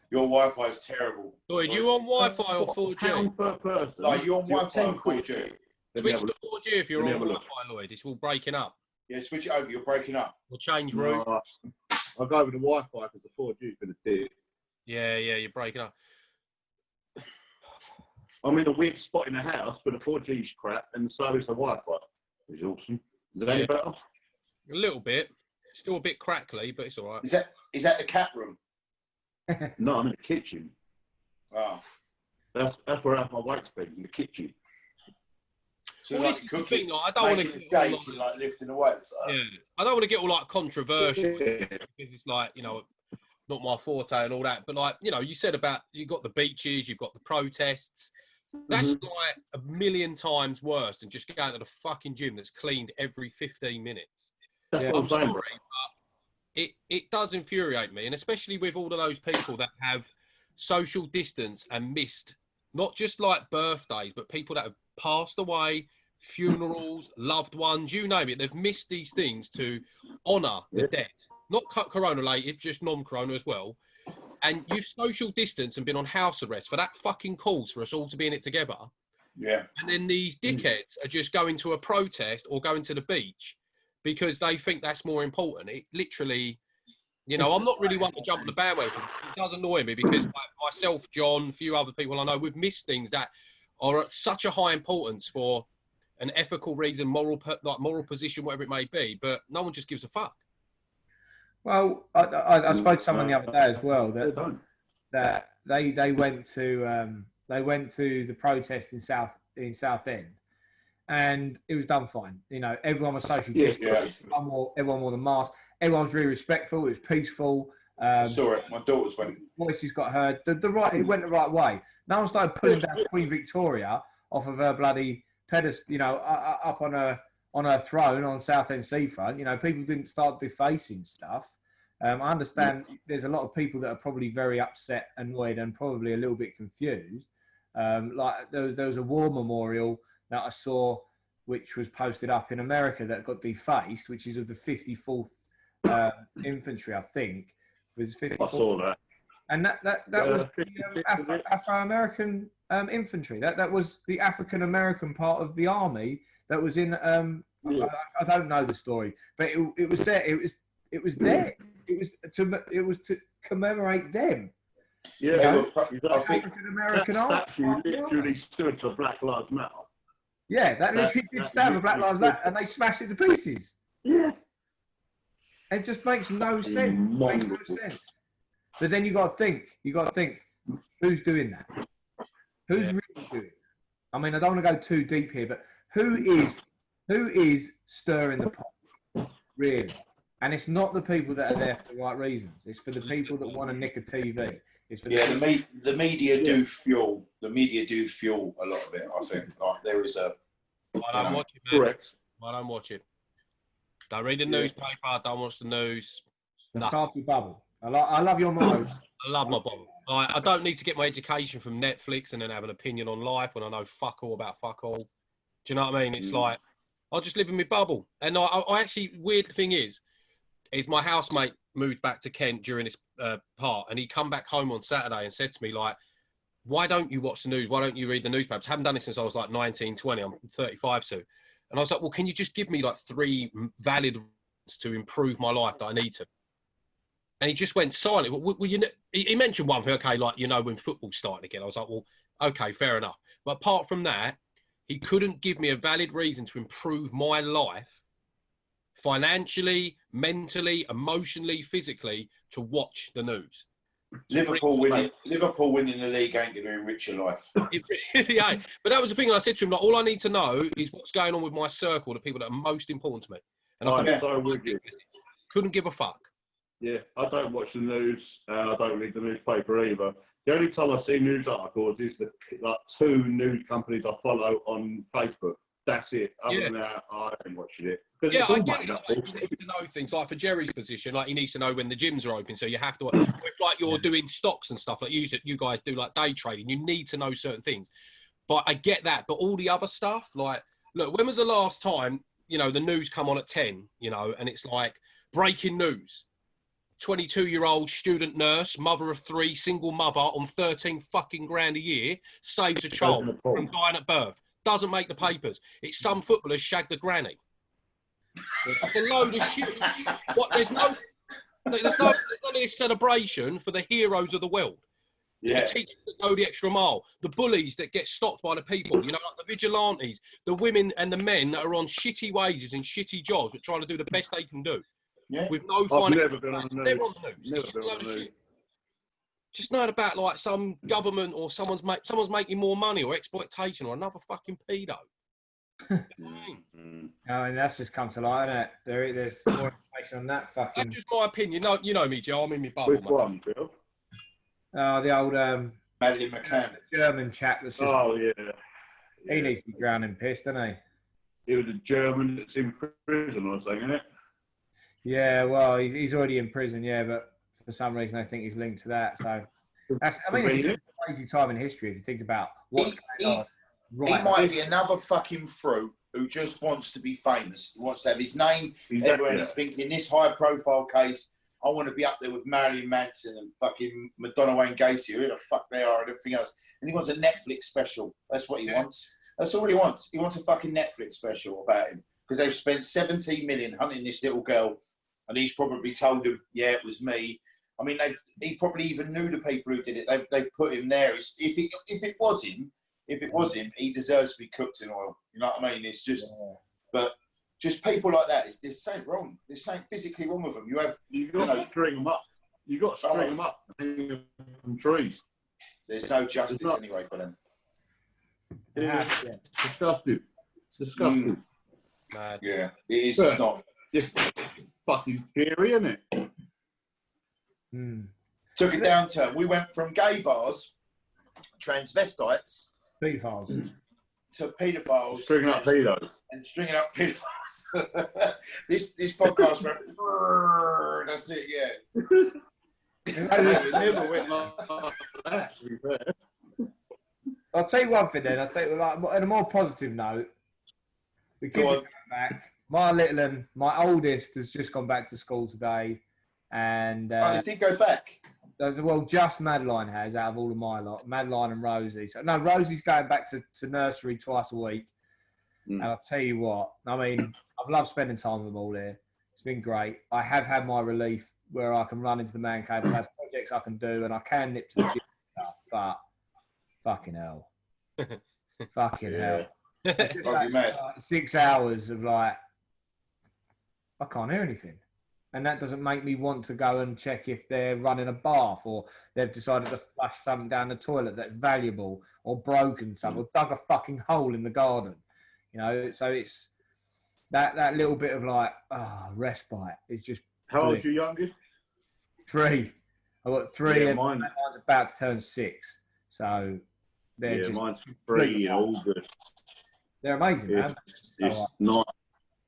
Your Wi-Fi is terrible. Lloyd, you on Wi-Fi or 4G? Per person. Like, you on Wi-Fi or 4G? Switch to 4G if you're on Wi-Fi, Lloyd. It's all breaking up. Yeah, switch it over. You're breaking up. We'll change route. I'll go with the Wi-Fi because the 4G is going to do. Yeah, you're breaking up. I'm in a weird spot in the house, but the 4G's crap, and so is the Wi-Fi. It's awesome. Is it any better? A little bit. Still a bit crackly, but it's all right. Is that the cat room? No, I'm in the kitchen. Oh. That's where I have my weights been, in the kitchen. So Well, like this is the cooking, thing, I don't want to making get a all cake and like lifting the weights. yeah, I don't want to get all like controversial because it's like, you know, not my forte and all that. But like, you know, you said about you've got the beaches, you've got the protests. That's like a million times worse than just going to the fucking gym that's cleaned every 15 minutes. That's what I'm I'm saying, sorry, but it does infuriate me, and especially with all of those people that have social distance and missed not just like birthdays, but people that have passed away, funerals, loved ones, you name it. They've missed these things to honour the dead, not corona related, just non-corona as well. And you've social distance and been on house arrest for that fucking cause for us all to be in it together. Yeah. And then these dickheads are just going to a protest or going to the beach because they think that's more important. It literally, you know, I'm not really one to jump on the bandwagon. It does annoy me because like myself, John, a few other people I know, we've missed things that are at such a high importance for an ethical reason, moral position, whatever it may be, but no one just gives a fuck. Well, I spoke to someone the other day as well that they went to the protest in Southend, and it was done fine. You know, everyone was social distance. Everyone wore the mask. Everyone was really respectful. It was peaceful. I saw it. My daughters went. Voices got heard. It went the right way. No one started pulling down Queen Victoria off of her bloody pedestal. You know, up on her throne on Southend seafront. You know, people didn't start defacing stuff. I understand there's a lot of people that are probably very upset, annoyed, and probably a little bit confused. Like there was a war memorial that I saw, which was posted up in America that got defaced, which is of the 54th Infantry, I think. Was 54th. I saw that. And that was the Afro-American infantry. That was the African-American part of the army that was in. I don't know the story, but it was there. It was there. It was to commemorate them. Yeah, I think African-American that army. statue literally stood for Black Lives Matter. Yeah, that literally did stand for Black Lives Matter, and they smashed it to pieces. Yeah. It just makes no sense. Makes no sense. But then you got to think, who's doing that? Who's really doing it? I mean, I don't want to go too deep here, but who is stirring the pot, really? And it's not the people that are there for the right reasons. It's for the people that want to nick a TV. It's for the media do fuel. The media do fuel a lot of it. I think like there is a. I don't watch it, man. Correct. I don't watch it. Don't read the newspaper. Don't watch the news. Party bubble. I love your motto. I love my bubble. I don't need to get my education from Netflix and then have an opinion on life when I know fuck all about fuck all. Do you know what I mean? It's like I'll just live in my bubble. And I actually, weird thing is my housemate moved back to Kent during this part, and he come back home on Saturday and said to me like, "Why don't you watch the news? Why don't you read the newspapers? I haven't done it since I was like 19, 20. I'm 35 soon." And I was like, "Well, can you just give me like 3 valid reasons to improve my life that I need to?" And he just went silent. Well, he mentioned one thing, okay, like, you know, when football's starting again. I was like, well, okay, fair enough. But apart from that, he couldn't give me a valid reason to improve my life financially, mentally, emotionally, physically, to watch the news. Liverpool winning the league ain't going to enrich your life. It really ain't. But that was the thing I said to him, like, all I need to know is what's going on with my circle, the people that are most important to me. And I couldn't give a fuck. Yeah, I don't watch the news. I don't read the newspaper either. The only time I see news articles is the like 2 news companies I follow on Facebook. That's it. Other than that, I haven't watched it. Yeah, I get it. Like, you need to know things. Like for Jerry's position, like he needs to know when the gyms are open. So you have to, if like you're doing stocks and stuff, like you guys do like day trading, you need to know certain things. But I get that. But all the other stuff, like, look, when was the last time, you know, the news come on at 10, you know, and it's like breaking news. 22-year-old student nurse, mother of 3, single mother on 13 fucking grand a year, saves a child from dying at birth. Doesn't make the papers. It's some footballers shagged the granny. It's a load of shit. What? There's no this celebration for the heroes of the world. The teachers that go the extra mile, the bullies that get stopped by the people, you know, like the vigilantes, the women and the men that are on shitty wages and shitty jobs but trying to do the best they can do. Yeah. With no I've financial never been on the news. Never on the news. Never It's just been a load on of the news. shit. Just know about like some government or someone's making more money or exploitation or another fucking pedo. I mean, that's just come to light, isn't it? There's more information on that fucking. That's just my opinion. No, you know me, Joe. I'm in my bubble. Which one, Bill? The old Madeline McCann. German chap that's just. Oh, yeah. He needs to be drowned in piss, doesn't he? He was a German that's in prison or something, isn't it? Yeah, well, he's already in prison, yeah, but for some reason I think he's linked to that. So that's, I mean, it's a crazy time in history if you think about what's going on. Right. He might be another fucking fruit who just wants to be famous. He wants to have his name everywhere. He's thinking, this high-profile case, I want to be up there with Marilyn Manson and fucking Madonna Wayne Gacy, who the fuck they are and everything else. And he wants a Netflix special. That's what he wants. That's all he wants. He wants a fucking Netflix special about him because they've spent 17 million hunting this little girl, and he's probably told them, yeah, it was me. I mean, he probably even knew the people who did it. They've put him there. If it was him, he deserves to be cooked in oil. You know what I mean? It's just, but just people like that. There's something wrong. There's something physically wrong with them. You got to string them up. You got to string them up and hang them from trees. There's no justice anyway for them. Yeah. Disgusting. Disgusting. Yeah, it is. It's not. It's fucking scary, isn't it? Took a downturn. We went from gay bars, transvestites, pedophiles, to paedophiles. Stringing up pedos. And stringing up pedophiles. this podcast went. That's it. Yeah. It never went like that. To be fair. I'll tell you one thing then. I'll tell you, like, on a more positive note, the kids are coming back. My little and my oldest has just gone back to school today. And they did go back. Well, just Madeline has out of all of my lot. Madeline and Rosie. So, no, Rosie's going back to nursery twice a week. And I'll tell you what, I mean, I've loved spending time with them all here. It's been great. I have had my relief where I can run into the man cave. I have projects I can do and I can nip to the gym and stuff, but fucking hell. Fucking hell. Just like 6 hours of like, I can't hear anything. And that doesn't make me want to go and check if they're running a bath or they've decided to flush something down the toilet that's valuable or broken something or dug a fucking hole in the garden. You know, so it's that little bit of like, respite is just. How old's your youngest? 3. I've got 3 and mine's about to turn 6. So they're just. Mine's 3 in August. They're amazing, man. It's not.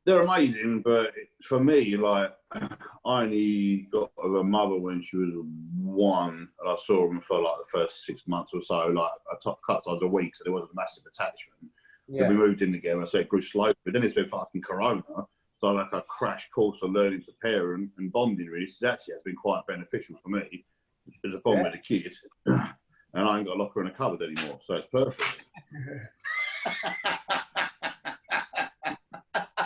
They're amazing, but for me, like, I only got a mother when she was 1, and I saw them for like the first 6 months or so, like a couple times a week, so there wasn't a massive attachment. Yeah. Then we moved in together, so it grew slowly, but then it's been fucking Corona, so like a crash course of learning to parent and bonding really, so actually has been quite beneficial for me. There's a problem with the kid, and I ain't got a locker in a cupboard anymore, so it's perfect.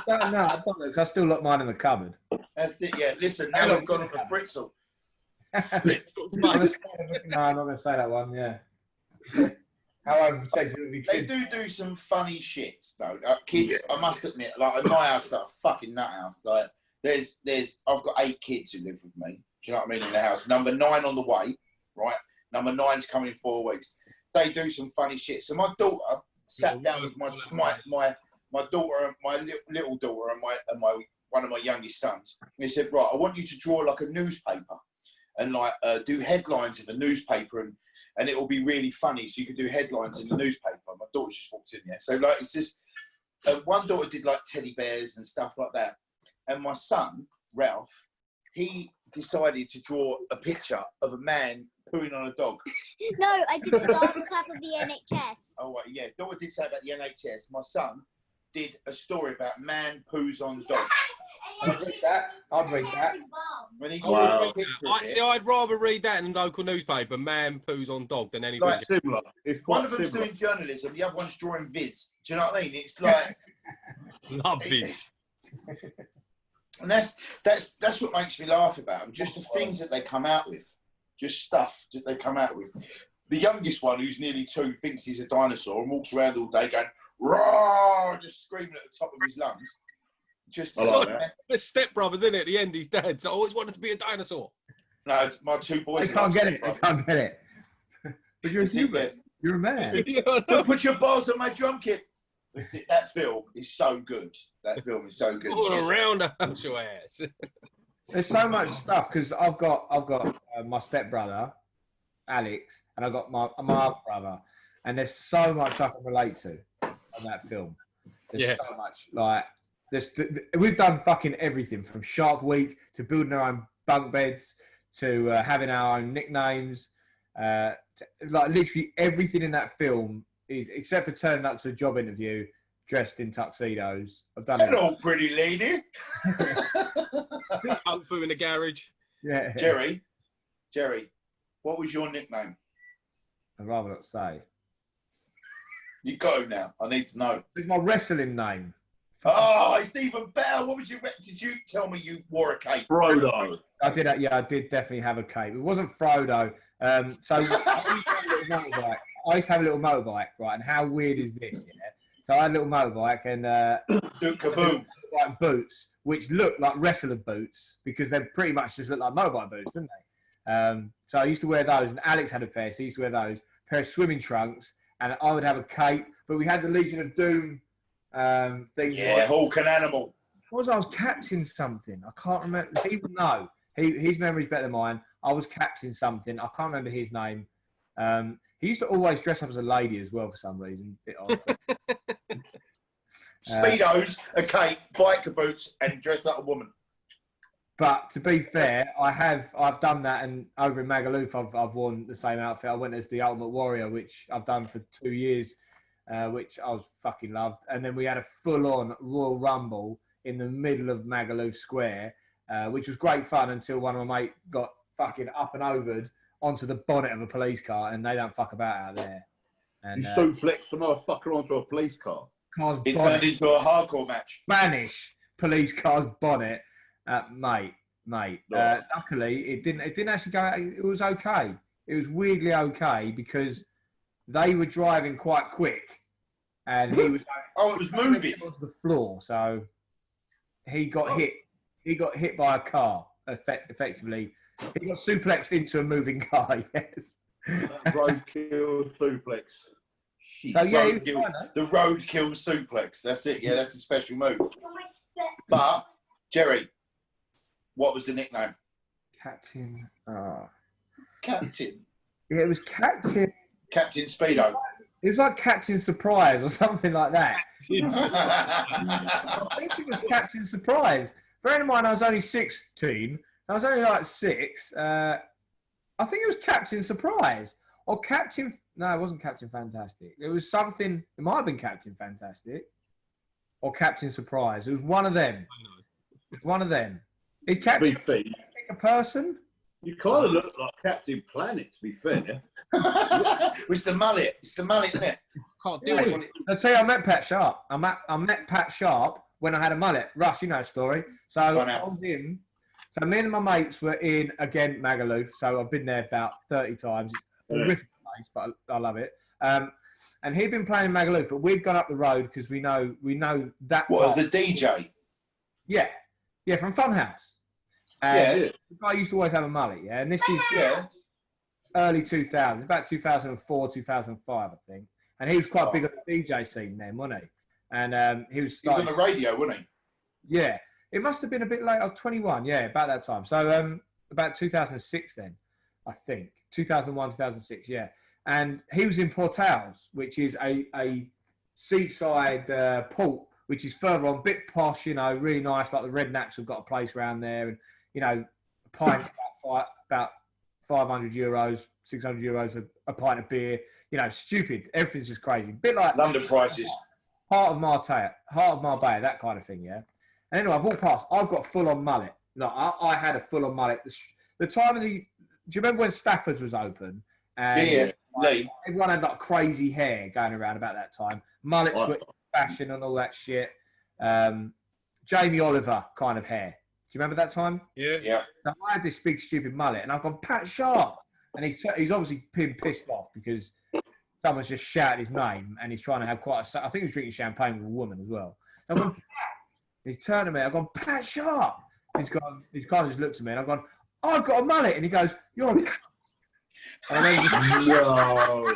No, I don't know, 'cause I still lock mine in the cupboard. That's it, yeah. Listen, now I've gone on the Fritzl. No, I'm not going to say that one, yeah. How overprotective of your kids. They do some funny shit, though. Kids, I must admit, like, at my house, like, fucking nut house, like, I've got 8 kids who live with me. Do you know what I mean, in the house? Number 9 on the way, right? Number 9's coming in 4 weeks. They do some funny shit. So my daughter sat down with my daughter, my little daughter, and one of my youngest sons. And he said, right, I want you to draw like a newspaper and like do headlines in the newspaper, and it will be really funny. So you could do headlines in the newspaper. My daughter just walked in there. So like it's just one daughter did like teddy bears and stuff like that, and my son Ralph, he decided to draw a picture of a man pooing on a dog. No, I did the last clap of the NHS. Oh, right, yeah. Daughter did say about the NHS. My son did a story about man poos on dog. I'd read that. When he drew a picture of it, I'd rather read that in a local newspaper, man poos on dog, than anything. Like, similar. One of them's doing journalism, the other one's drawing viz. Do you know what I mean? It's like love viz. And that's what makes me laugh about them. Just the things that they come out with, just stuff that they come out with. the youngest one, who's nearly 2, thinks he's a dinosaur and walks around all day going, "Roar!" just screaming at the top of his lungs. Just I like that. The stepbrothers, isn't it? At the end, his dad's always wanted to be a dinosaur. No, my 2 boys. They can't get it. They can't get it. But you're a human. You're a man. Put your balls on my drum kit. That film is so good. That film is so good. All around your ass. There's so much stuff because I've got my stepbrother, Alex, and I've got my other brother, and there's so much I can relate to on that film. There's so much like we've done fucking everything from Shark Week to building our own bunk beds to having our own nicknames. Like literally everything in that film is, except for turning up to a job interview dressed in tuxedos. I've done Hello, pretty lady. Kung Fu in the garage. Yeah, Jerry, what was your nickname? I'd rather not say. You got him now. I need to know. It's my wrestling name. Oh, it's even better. What was your? Did you tell me you wore a cape? Frodo. I did. I did definitely have a cape. It wasn't Frodo. So I used to have a little motorbike, right? And how weird is this? Yeah. So I had a little motorbike and Kaboom. like boots, which looked like wrestler boots because they pretty much just looked like motorbike boots, didn't they? So I used to wear those, and Alex had a pair, so he used to wear those. A pair of swimming trunks, and I would have a cape. But we had the Legion of Doom thing. Yeah, Hulk and Animal. What was I was captain something? I can't remember. He would know. His memory's better than mine. I was captain something. I can't remember his name. He used to always dress up as a lady as well for some reason. Bit odd. Speedos, a cape, biker boots, and dressed like a woman. But to be fair, I've done that, and over in Magaluf, I've worn the same outfit. I went as the Ultimate Warrior, which I've done for 2 years, which I was fucking loved. And then we had a full-on Royal Rumble in the middle of Magaluf Square, which was great fun until one of my mates got fucking up and overed onto the bonnet of a police car, and they don't fuck about out there. And You suplexed the motherfucker onto a police car. car's It bonnet, turned into a hardcore match. Spanish police car's bonnet, mate. Nice. Luckily, it didn't actually go. It was okay. It was weirdly okay because they were driving quite quick, and he was. Oh, it was moving. Onto the floor, so he got hit. He got hit by a car. Effectively, he got suplexed into a moving car. Yes. Roadkill suplex. Shit. So yeah, he was Roadkill, fine, huh? the roadkill suplex. That's it. Yeah, that's a special move. But Jerry, what was the nickname? Captain. Captain. Yeah, it was Captain. Captain Speedo. It was like Captain Surprise or something like that. I think it was Captain Surprise. Bearing in mind, I was only 16. I was only like 6. I think it was Captain Surprise or Captain. No, it wasn't Captain Fantastic. It was something. It might have been Captain Fantastic or Captain Surprise. It was one of them. One of them. Is Captain Be fair, Fantastic a person? you kind of look like Captain Planet, to be fair. It's the mullet. It's the mullet, isn't it? Can't deal with it. I'll tell you, I met Pat Sharp. I met Pat Sharp when I had a mullet. Russ, you know the story. So I was in. So me and my mates were in, again, Magaluf. So I've been there about 30 times. It's a horrific place, but I love it. And he'd been playing in Magaluf, but we'd gone up the road because we know that. What, as a DJ? Yeah. Yeah, from Funhouse. Yeah. The guy used to always have a mullet, yeah? And this is early 2000s, about 2004, 2005, I think. And he was quite big on the DJ scene then, wasn't he? And he was on the radio, wasn't he? Yeah. It must have been a bit late. I was 21, yeah, about that time. So about 2006 then, I think. 2001, 2006, yeah. And he was in Portales, which is a seaside port, which is further on, bit posh, you know, really nice. Like the Redknaps have got a place around there. And, you know, a pint's about 500 euros, 600 euros a pint of beer. You know, stupid. Everything's just crazy. Bit like London prices. Heart of Marbella, that kind of thing, yeah. And anyway, I've walked past. I've got a full-on mullet. No, I had a full-on mullet. The time of the... Do you remember when Stafford's was open? And Yeah. Lee. everyone had like crazy hair going around about that time. Mullets were in fashion and all that shit. Jamie Oliver kind of hair. Do you remember that time? Yeah. Yeah. So I had this big stupid mullet, and I've gone, Pat Sharp, and he's obviously been pissed off because someone's just shouted his name, and he's trying to have quite a. I think he was drinking champagne with a woman as well. I've gone, he's turned to me. I've gone, Pat Sharp. He's kind of just looked at me, and I've gone, I've got a mullet, and he goes, you're a cunt. And then just, No.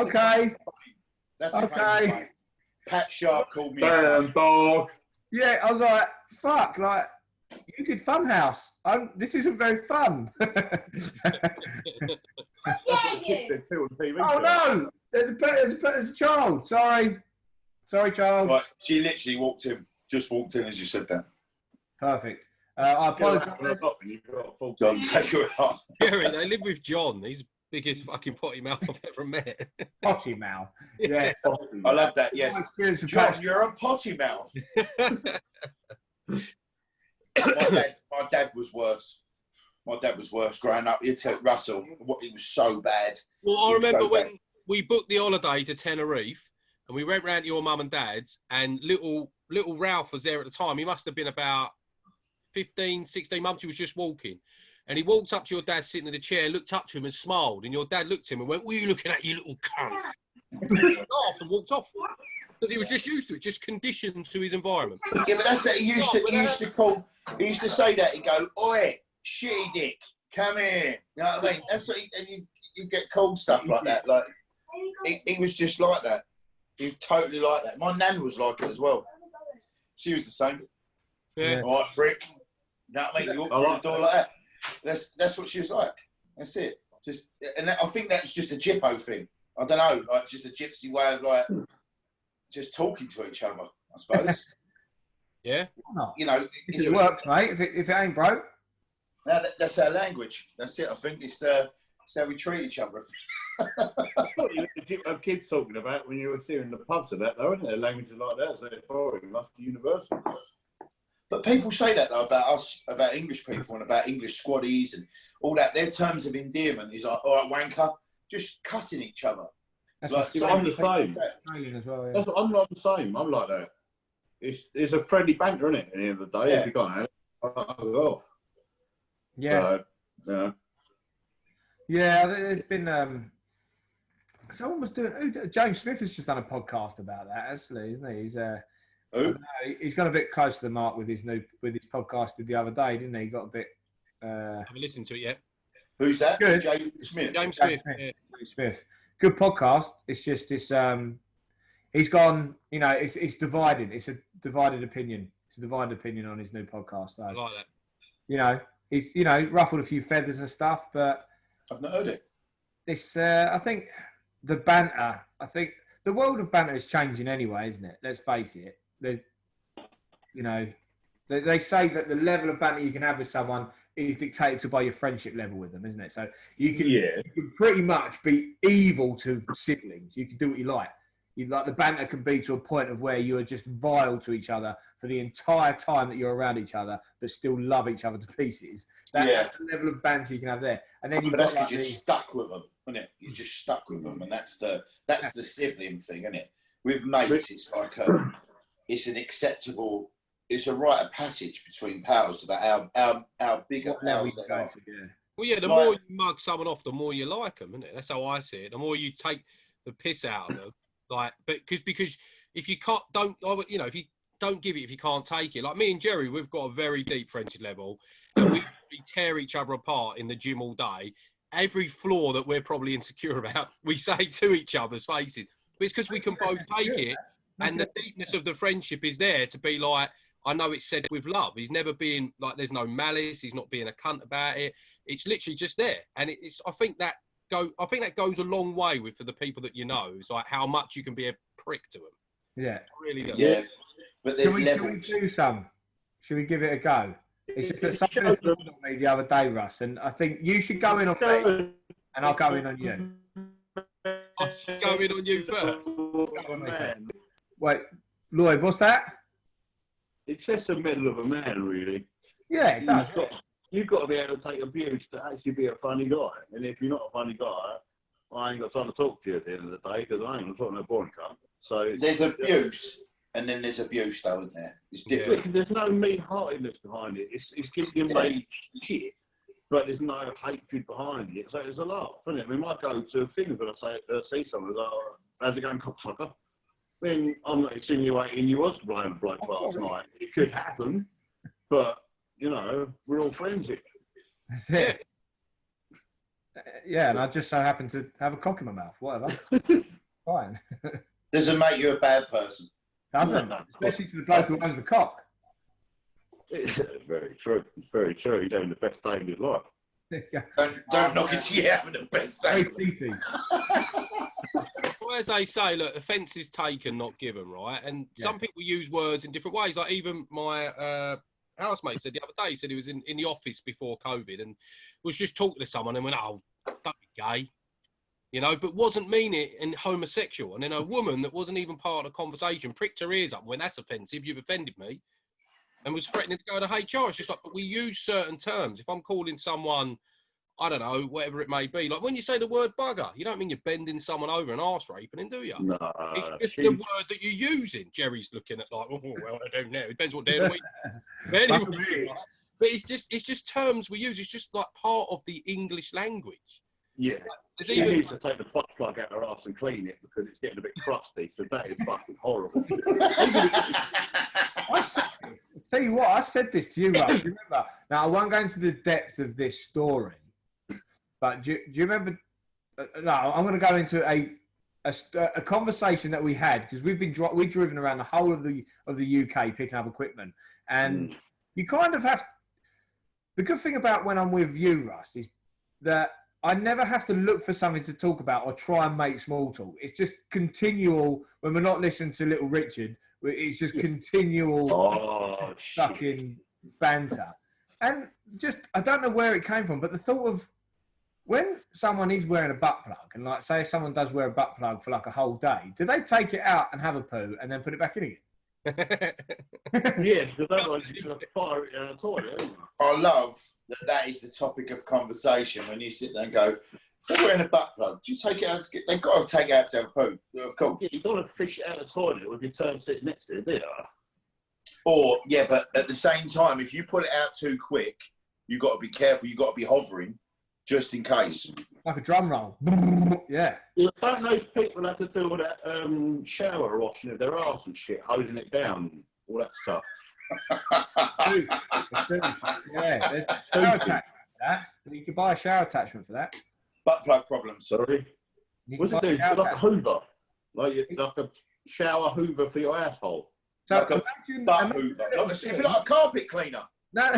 okay. That's Okay. Pat Sharp called me. Damn, dog. Yeah, I was like, fuck, like, you did Funhouse. This isn't very fun. Oh, no! There's a child. Sorry, child. Right, she literally just walked in as you said that. Perfect. I apologise. John, take her off. Jerry, they live with John. He's the biggest fucking potty mouth I've ever met. Potty mouth. Yeah. I love that, yes. John, John, you're a potty mouth. My dad was worse. My dad was worse growing up. You'd tell Russell, he was so bad. Well, I remember when we booked the holiday to Tenerife and we went round to your mum and dad's, and little Ralph was there at the time. He must have been about 15, 16 months. He was just walking. And he walked up to your dad sitting in the chair, looked up to him and smiled. And your dad looked at him and went, what are you looking at, you little cunt? Laughed and walked off. Because he was just used to it, just conditioned to his environment. Yeah, but that's it. He used to say that. He'd go, oi, shitty dick, come here. You know what I mean? That's what and you get called stuff like that. Like, he was just like that. He was totally like that. My nan was like it as well. She was the same. Yeah. All right, prick. You know what I mean? You walk through the door like that. That's what she was like. That's it. I think that's just a Jippo thing. I don't know, like just a gypsy way of like just talking to each other, I suppose. Yeah. You know, it works, mate. If it ain't broke. No, that's our language. That's it. I think it's how we treat each other. What you have kids talking about when you were seeing the pubs and that, though, isn't it? Languages like that, so it's foreign, must be universal. But people say that though about us, about English people and about English squaddies and all that. Their terms of endearment is like, all right, wanker, just cussing each other. That's Like, I'm the same. As well, yeah. I'm not the same. I'm like that. It's a friendly banter, isn't it? At the end of the day, Yeah. if you can't have it, I'll go off. Yeah. Yeah. Yeah, there's been someone was doing. James Smith has just done a podcast about that, actually, isn't he? He's gone a bit close to the mark with his podcast the other day, didn't he? He got a bit. Haven't listened to it yet. Who's that? Good. James Smith. James Smith. James Smith. Good podcast. It's just this. He's gone. You know, it's divided. It's a divided opinion. It's a divided opinion on his new podcast. So, I like that. you know, he's ruffled a few feathers and stuff, but I've not heard it. this. I think the banter. I think the world of banter is changing anyway, isn't it? Let's face it. There's, they say that the level of banter you can have with someone is dictated to by your friendship level with them, isn't it? So you can pretty much be evil to siblings. You can do what you like. The banter can be to a point of where you are just vile to each other for the entire time that you're around each other, but still love each other to pieces. That's the level of banter you can have there. And then But that's because you're stuck with them, isn't it? You're just stuck with them, and that's the sibling thing, isn't it? With mates, it's like it's an acceptable. It's a rite of passage between pals about how bigger pals they are. Well, yeah, the more you mug someone off, the more you like them, isn't it? That's how I see it. The more you take the piss out of them, because if you can't, if you don't give it, if you can't take it, like me and Jerry, we've got a very deep friendship level, and we tear each other apart in the gym all day. Every flaw that we're probably insecure about, we say to each other's faces. But it's because we can both take it, and the deepness of the friendship is there to be like, I know it's said with love. He's never being like, there's no malice. He's not being a cunt about it. It's literally just there. And I think that goes a long way for the people that you know. It's like how much you can be a prick to them. Yeah. It really does. Yeah. But there's Should we levels. do some? Should we give it a go? It's just that something was on me the other day, Russ, and I think you should go in on me, and I'll go in on you. I should go in on you first. Wait, Lloyd, what's that? It's just the middle of a man, really. Yeah, it does. You've got to be able to take abuse to actually be a funny guy. And if you're not a funny guy, I ain't got time to talk to you at the end of the day because I ain't talking to a boring cunt. So There's abuse, and then there's abuse, though, isn't there? It's different. There's no mean-heartedness behind it. It's giving you made shit. but there's no hatred behind it. So there's a laugh, isn't it? I mean, I go to things when I see someone like, oh, how's it going, cocksucker? Then I'm not insinuating you was blowing a bloke last night. It could happen, but, you know, we're all friends here. That's it. Yeah, and I just so happen to have a cock in my mouth. Whatever. Fine. Doesn't make you a bad person. Doesn't. Especially to the bloke who owns the cock. It's very true. It's very true. He's having the best day of his life. Don't knock it to you having the best day. Well, as they say, look, offence is taken, not given, right? And some people use words in different ways. Like even my housemate said the other day, he said he was in the office before COVID and was just talking to someone and went, oh, don't be gay. You know, but wasn't mean it in homosexual. And then a woman that wasn't even part of the conversation pricked her ears up when that's offensive, you've offended me, and was threatening to go to HR. It's just like, but we use certain terms. If I'm calling someone, I don't know, whatever it may be, like when you say the word bugger, you don't mean you're bending someone over and arse raping him, do you? No. It's just the word that you're using. Jerry's looking at like, oh, well, I don't know. It depends what day of the week. But anyway, but it's just terms we use. It's just like part of the English language. Yeah. She needs to take the butt plug out her arse and clean it because it's getting a bit crusty. So that is fucking horrible. Tell you what, I said this to you, Russ. Remember? Now, I won't go into the depth of this story, but do you remember? No, I'm going to go into a conversation that we had because we've driven around the whole of the UK picking up equipment, and you kind of have. The good thing about when I'm with you, Russ, is that I never have to look for something to talk about or try and make small talk. It's just continual. When we're not listening to Little Richard, it's just continual fucking banter. And just, I don't know where it came from, but the thought of when someone is wearing a butt plug, and like say if someone does wear a butt plug for like a whole day, do they take it out and have a poo and then put it back in again? Yeah, because otherwise you're going to fire it in a toilet. I love that is the topic of conversation when you sit there and go, they're wearing a butt plug. Do you take it out to get? They've got to take it out to have a poo, of course. Yeah, you've got to fish it out of the toilet with your turn sitting next to it, do you? Or, yeah, but at the same time, if you pull it out too quick, you've got to be careful. You've got to be hovering just in case. Like a drum roll. Yeah. Don't those people have to do all that shower washing of their arse and shit, hosing it down, all that stuff? Yeah, there's a shower attachment for that. You can buy a shower attachment for that. Butt plug problems. Sorry. What's it do? Like a hoover. Like a shower hoover for your asshole. So like a butt hoover. It'd be like a carpet cleaner. No.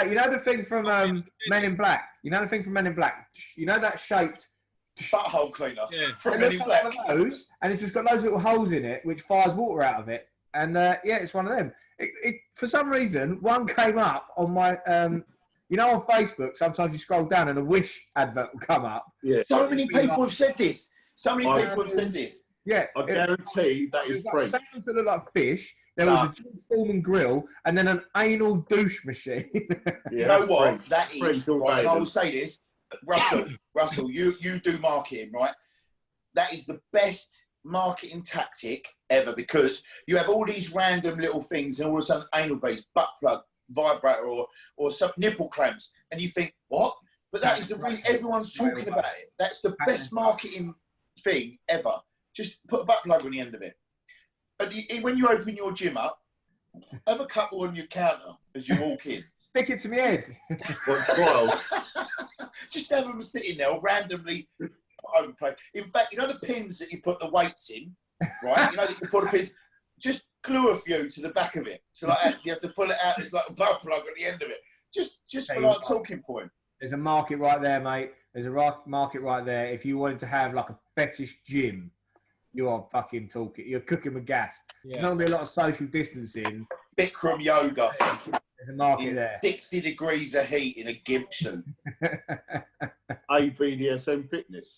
You know the thing from Men in Black? You know the thing from Men in Black? You know that shaped butthole cleaner from Men Men in Black? Those, and it's just got those little holes in it which fires water out of it. And yeah, it's one of them. It for some reason, one came up on my, you know, on Facebook. Sometimes you scroll down and a Wish advert will come up. Yeah. So many people have said this. So many people have said this. Yeah, I guarantee that is free. Something that looked like fish. There was a George Foreman grill, and then an anal douche machine. You know what? That is right. And I will say this, Russell, you do marketing, right? That is the best marketing tactic ever because you have all these random little things, and all of a sudden, anal base, butt plug, vibrator, or some nipple clamps, and you think, what? But that is the reason everyone's talking about it. That's the best marketing thing ever. Just put a butt plug on the end of it. And when you open your gym up, have a couple on your counter as you walk in. Stick it to my head. Just have them sitting there randomly overplayed. In fact, you know the pins that you put the weights in, right? You know that you put the pins. Just glue a few to the back of it. So like that, so you have to pull it out. It's like a butt plug at the end of it. Just for like a talking point. There's a market right there, mate. There's a market right there. If you wanted to have like a fetish gym, you are fucking talking. You're cooking with gas. Yeah. There's not going to be a lot of social distancing. Bikram yoga. There's a market there. 60 degrees of heat in a gimp suit. ABDSM fitness.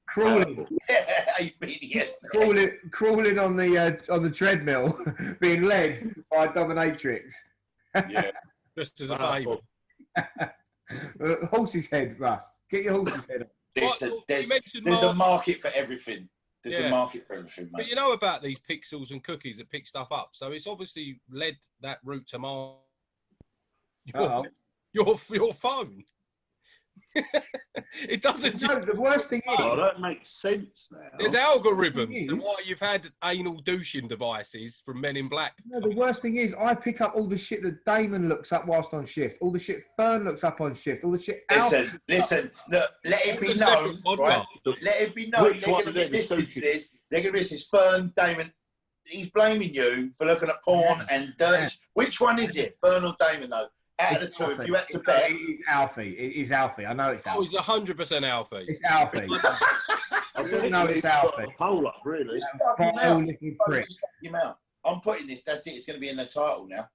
Crawling. Yeah, ABDSM. Crawling on the treadmill, being led by a dominatrix. Yeah. Just as a baby. Horse's head, Russ. Get your horse's head on. There's a market for everything. There's a market for everything, mate. But you know about these pixels and cookies that pick stuff up. So it's obviously led that route to market. Your phone. It doesn't. No, the worst thing is, Oh, that makes sense now. There's algorithms is- to why you've had anal douching devices from Men in Black. no, the worst thing is, I pick up all the shit that Damon looks up whilst on shift, all the shit Fern looks up on shift, all the shit. Listen. Look, let it be It's a known, separate right? podcast. Let it be known. Which They're one going to of be them is listening to stupid? this. They're going to be listening. Fern, Damon. He's blaming you for looking at porn and dirty. Yeah. Which one is it, Fern or Damon? Though, out of the two, if you had to bet, it is Alfie. It is Alfie. I know it's Oh, Alfie. he's 100% Alfie. It's Alfie. I think No, it's Alfie. got a poll up, really. just fuck him out. Looking Bro, prick. just fuck him out. I'm putting this. That's it. It's going to be in the title now.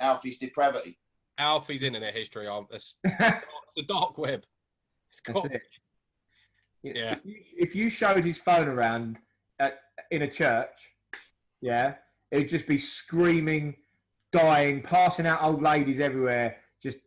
Alfie's depravity. Alfie's internet history. It's a dark web. It's That's got, it. Yeah. If you showed his phone around in a church, yeah, it'd just be screaming, dying, passing out old ladies everywhere. Just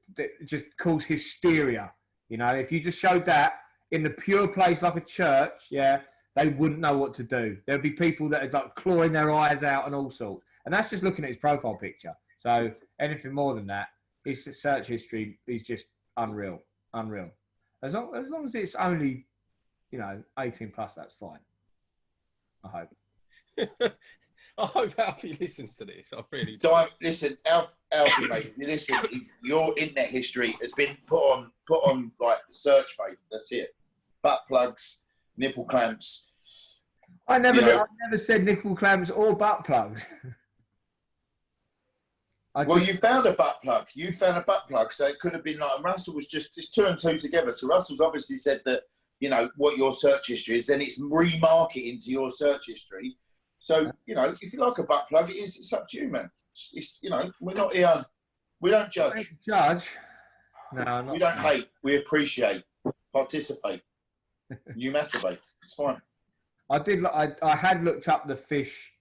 cause hysteria. You know, if you just showed that in the pure place like a church, yeah, they wouldn't know what to do. There'd be people that are like clawing their eyes out and all sorts. And that's just looking at his profile picture. So anything more than that, his search history is just unreal. As long as it's only, 18 plus, that's fine. I hope. I hope Alfie listens to this. I really do. Don't listen, Alfie, mate. Listen, your internet history has been put on like the search, mate. That's it. Butt plugs, nipple clamps. I never You know- said nipple clamps or butt plugs. You found a butt plug. You found a butt plug, so it could have been like. And Russell was it's two and two together. So Russell's obviously said that what your search history is. Then it's remarketing to your search history. So if you like a butt plug, it's up to you, man. It's we're not here. We don't judge. Judge? No, not We don't hate. We appreciate. Participate. You masturbate. It's fine. I had looked up the fish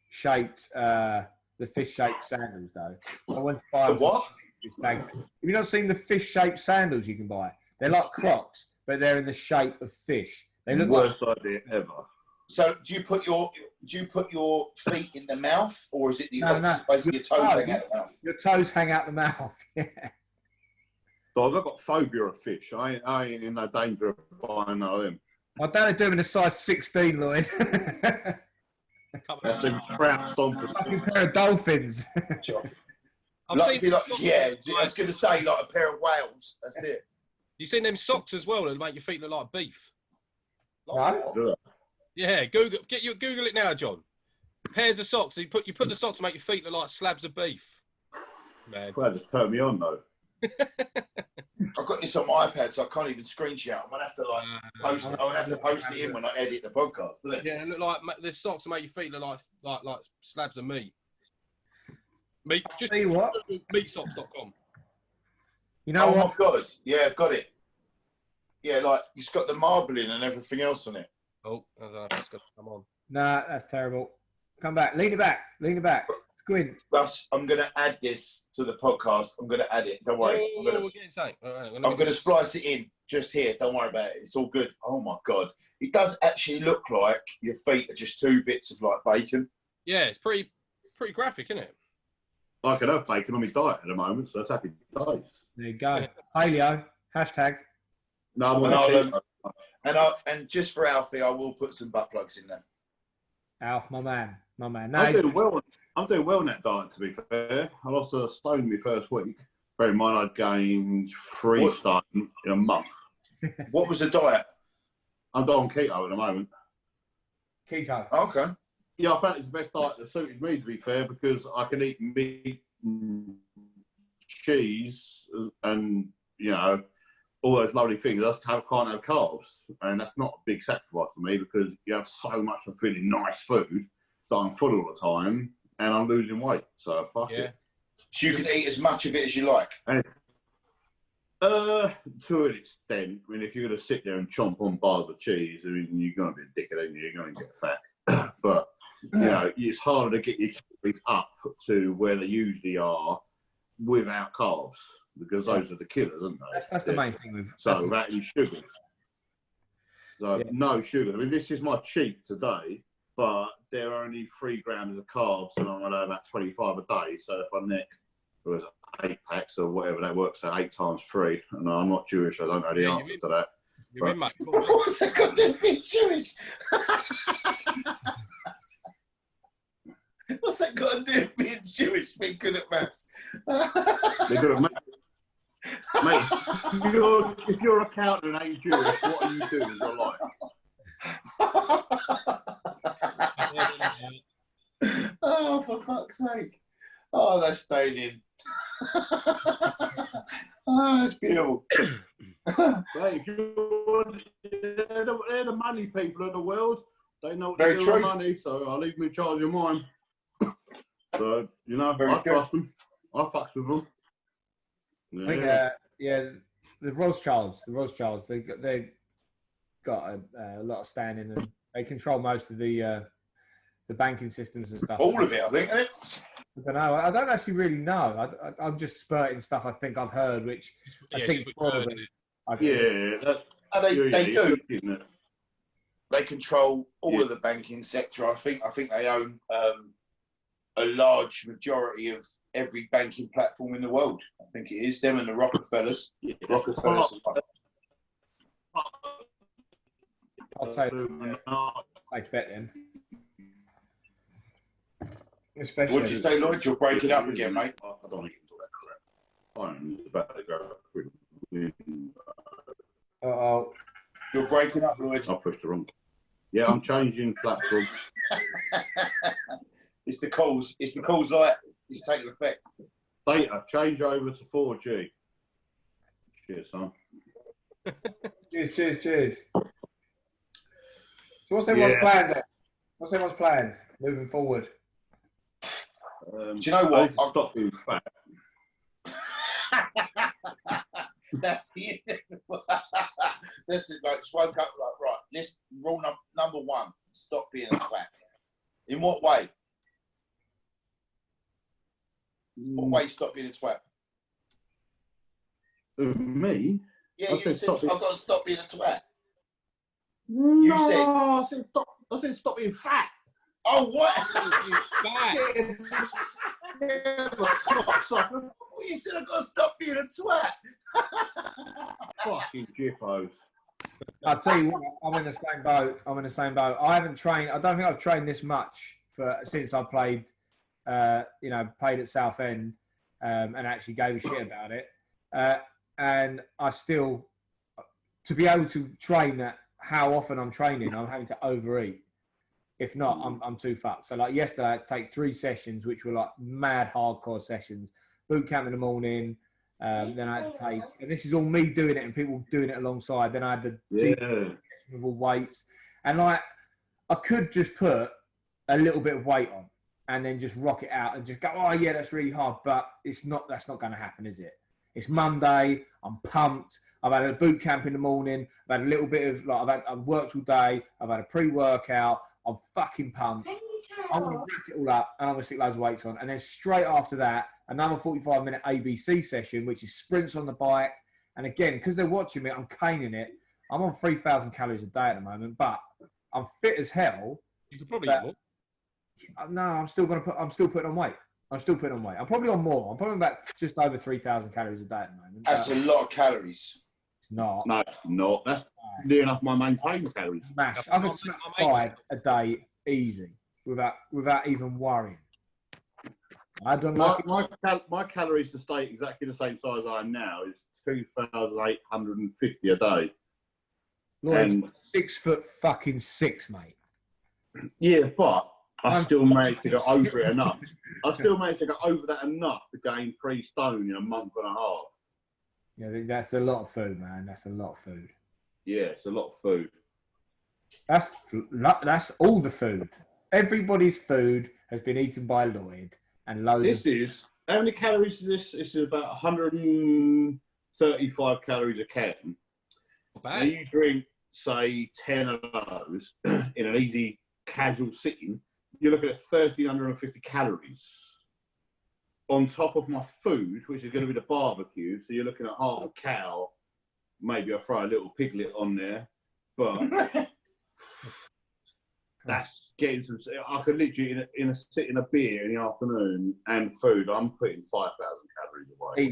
shaped sandals though. I went to buy The them. what? Have you not seen the fish shaped sandals you can buy? They're like Crocs, but they're in the shape of fish. They look like Worst idea ever. So do you put your feet in the mouth, or is it No. basically your toes hang out the mouth? your toes hang out the mouth. Yeah. So I've got phobia of fish. I ain't in no danger of buying none of them. My dad are doing a size 16, Lloyd. That's them trout stompers. Fucking pair of dolphins. I've Like, seen if you like, socks, yeah, I was going to say like a pair of whales. That's it. You seen them socks as well that make your feet look like beef? No. Yeah, Google it now, John. Pairs of socks. You put the socks to make your feet look like slabs of beef. Man. Glad to turn me on though. I've got this on my iPad, so I can't even screenshot. I'm gonna have to post. I'm gonna have to post it in when I edit the podcast. Isn't it? Yeah, look like the socks to make your feet look like slabs of meat. Meat. Just Tell you what. meatsocks.com. You know Oh what? my god! Yeah, got it. Yeah, like it's got the marbling and everything else on it. Oh, I don't know if it's got to come on. Nah, that's terrible. Come back. Lean it back. Squint. Russ, I'm gonna add this to the podcast. I'm gonna add it. Don't worry. Oh, we're getting something. I'm gonna splice it in just here. Don't worry about it. It's all good. Oh my god! It does actually look like your feet are just two bits of like bacon. Yeah, it's pretty graphic, isn't it? I can have bacon on my diet at the moment, so that's happy days. There you go. Paleo. Hashtag. No, I'm And on and just for Alfie, I will put some butt plugs in there. Alf, my man. No, I'm doing well on that diet, to be fair. I lost a stone my first week. Bear in mind, I'd gained 3 stone in a month. What was the diet? I'm on keto at the moment. Keto. Okay. Yeah, I found it's the best diet that suited me, to be fair, because I can eat meat, cheese, and, all those lovely things. I just can't have carbs. And that's not a big sacrifice for me because you have so much of feeling nice food that I'm full all the time and I'm losing weight. So, fuck it. So you can eat as much of it as you like. To an extent. I mean, if you're going to sit there and chomp on bars of cheese, I mean, you're going to be a dickhead, and you're going to get fat. But, it's harder to get your calories up to where they usually are without carbs, because those are the killers, aren't they? That's the main thing with. So without any sugars. So no sugar. I mean, this is my cheat today, but there are only 3 grams of carbs, and I'm going to have about 25 a day. So if I nick, it was 8-packs or whatever that works out 8 times 3. And I'm not Jewish, I don't know the answer to that. You're in, mate. What's that got to do with Jewish? What's that got to do with being Jewish? Being good at maths? They're good at maths. Mate, if you're an accountant and ain't Jewish, what are you doing in your life? Oh, for fuck's sake. Oh, that's staying in. Oh, that's beautiful. Mate, if they're the money people of the world. They know what Very to do true. with money, so I'll leave them in charge of mine. So, you know, Very I true. trust them. I fucks with them. I think, the Rothschilds, they got a lot of standing, and they control most of the banking systems and stuff. All of it, I think, isn't it? I don't know. I don't actually really know. I'm just spurting stuff I think I've heard, which I think probably. They do. They control all of the banking sector. I think they own a large majority of every banking platform in the world. I think it is them and the Rockefellers. Rockefellers. I'd say safe bet then. Especially. What did you say, Lloyd? You're breaking up again, mate. I don't want to get into that crap. I'm about to go through. Uh-oh. You're breaking up, Lloyd. I pushed the wrong. Yeah, I'm changing platform. It's the calls light. It's taking effect. Data, change over to 4G. Cheers, son. Cheers. So what's everyone's plans then? What's everyone's plans moving forward? Do you know what? I'll stop being fat. That's it. Listen, like, just woke up like, right, let's rule number 1, stop being a twat. In what way? What way stop being a twat? Me? Yeah, you said I've got to stop being a twat. You said. I said stop being fat. Oh, what? Fat. You said I've got to stop being a twat. Fucking jippos. I'll tell you what, I'm in the same boat. I haven't trained. I don't think I've trained this much since I played. Played at Southend and actually gave a shit about it. And I still, to be able to train at how often I'm training, I'm having to overeat. If not, I'm too fucked. So like yesterday, I had to take 3 sessions, which were like mad hardcore sessions. Boot camp in the morning. Then I had to take, and this is all me doing it and people doing it alongside. Then I had the with all weights, and like I could just put a little bit of weight on and then just rock it out and just go, oh yeah, that's really hard, but it's not. That's not going to happen, is it? It's Monday. I'm pumped. I've had a boot camp in the morning. I've had a little bit of I've worked all day. I've had a pre-workout. I'm fucking pumped. I'm going to wrap it all up and I'm going to stick loads of weights on. And then straight after that, another 45-minute ABC session, which is sprints on the bike. And again, because they're watching me, I'm caning it. I'm on 3,000 calories a day at the moment, but I'm fit as hell. You could probably eat more. No, I'm still putting on weight. I'm probably on more. I'm probably about just over 3,000 calories a day at the moment. That's a lot of calories. It's not. No, it's not. That's near enough my maintained calories. Smash. I could smash 5 a day easy without even worrying. I don't like my calories to stay exactly the same size I am now is 2,850 a day. Lloyd, 6'6", mate. Yeah, but I still managed to go over it enough. I still managed to go over that enough to gain 3 stone in a month and a half. Yeah, that's a lot of food, man. That's a lot of food. Yeah, it's a lot of food. That's all the food. Everybody's food has been eaten by Lloyd and loads. How many calories is this? This is about 135 calories a can. Now you drink, say, 10 of those in an easy, casual sitting, you're looking at 1,350 calories. On top of my food, which is going to be the barbecue, so you're looking at half a cow. Maybe I'll throw a little piglet on there, but That's getting some. I could literally in a beer in the afternoon and food. I'm putting 5,000 calories away.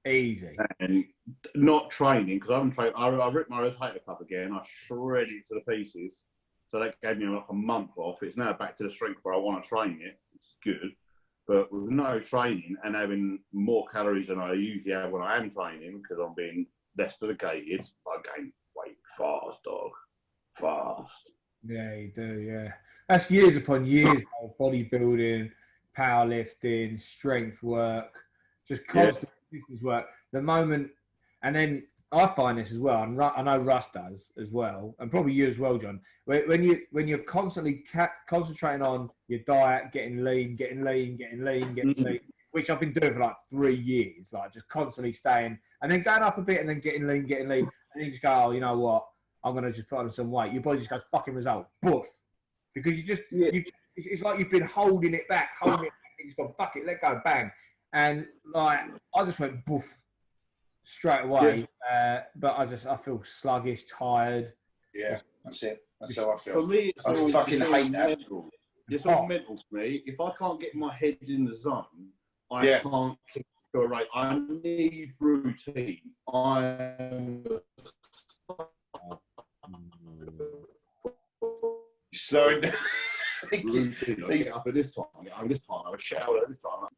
Easy. And not training because I haven't trained. I ripped my rotator cuff again. I shredded it to the pieces. So that gave me like a month off. It's now back to the strength where I want to train it. It's good. But with no training and having more calories than I usually have when I am training because I'm being less dedicated, I gain weight fast, dog. Fast. Yeah, you do, yeah. That's years upon years of bodybuilding, powerlifting, strength work, just constant distance work. The moment, and then I find this as well, and I know Russ does as well, and probably you as well, John. When you're constantly concentrating on your diet, getting lean, which I've been doing for like 3 years, like just constantly staying, and then going up a bit, and then getting lean, and then you just go, oh, you know what? I'm gonna just put on some weight. Your body just goes fucking result, boof, because it's like you've been holding it back, and you just go fuck it, let go, bang, and like I just went boof. Straight away, but I feel sluggish, tired. Yeah, that's it. That's how I feel. For me, I fucking hate that. Mental. It's all mental for me. If I can't get my head in the zone, I can't kick to a rate. I need routine. Slowing down. Routine. I get up at this time. I have a shower at this time.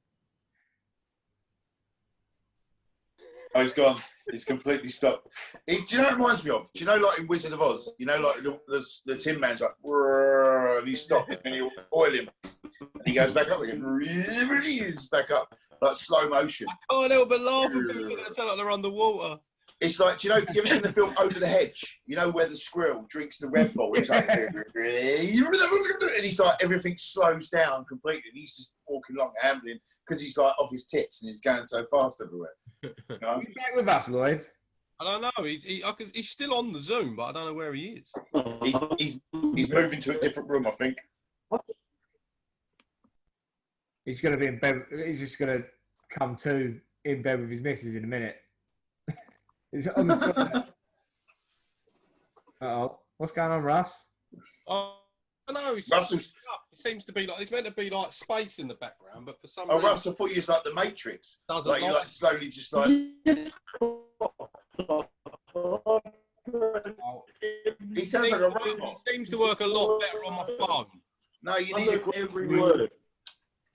Oh, he's gone. He's completely stopped. Do you know what it reminds me of? Do you know, like in Wizard of Oz? You know, like the Tin Man's like, and he stops and you oil him. And he goes back up again. He's back up. Like slow motion. I can't help but laugh at people that sound like they're underwater. It's like, do you know, you ever seen the film Over the Hedge? You know, where the squirrel drinks the Red Bull? He's like, and he's like, everything slows down completely. And he's just walking along, ambling, because he's like off his tits and he's going so fast everywhere. You know? You back with us, Lloyd? I don't know. He's still on the Zoom, but I don't know where he is. He's moving to a different room, I think. He's going to be in bed. He's just going to come to in bed with his missus in a minute. He's on the toilet. Uh-oh. What's going on, Russ? I know. Russell. It seems to be like, it's meant to be like space in the background, but for some reason... Oh, Russell, I thought you was like the Matrix. Doesn't like you like slowly just like... He sounds like a robot. It seems to work a lot better on my phone. No, you need every word.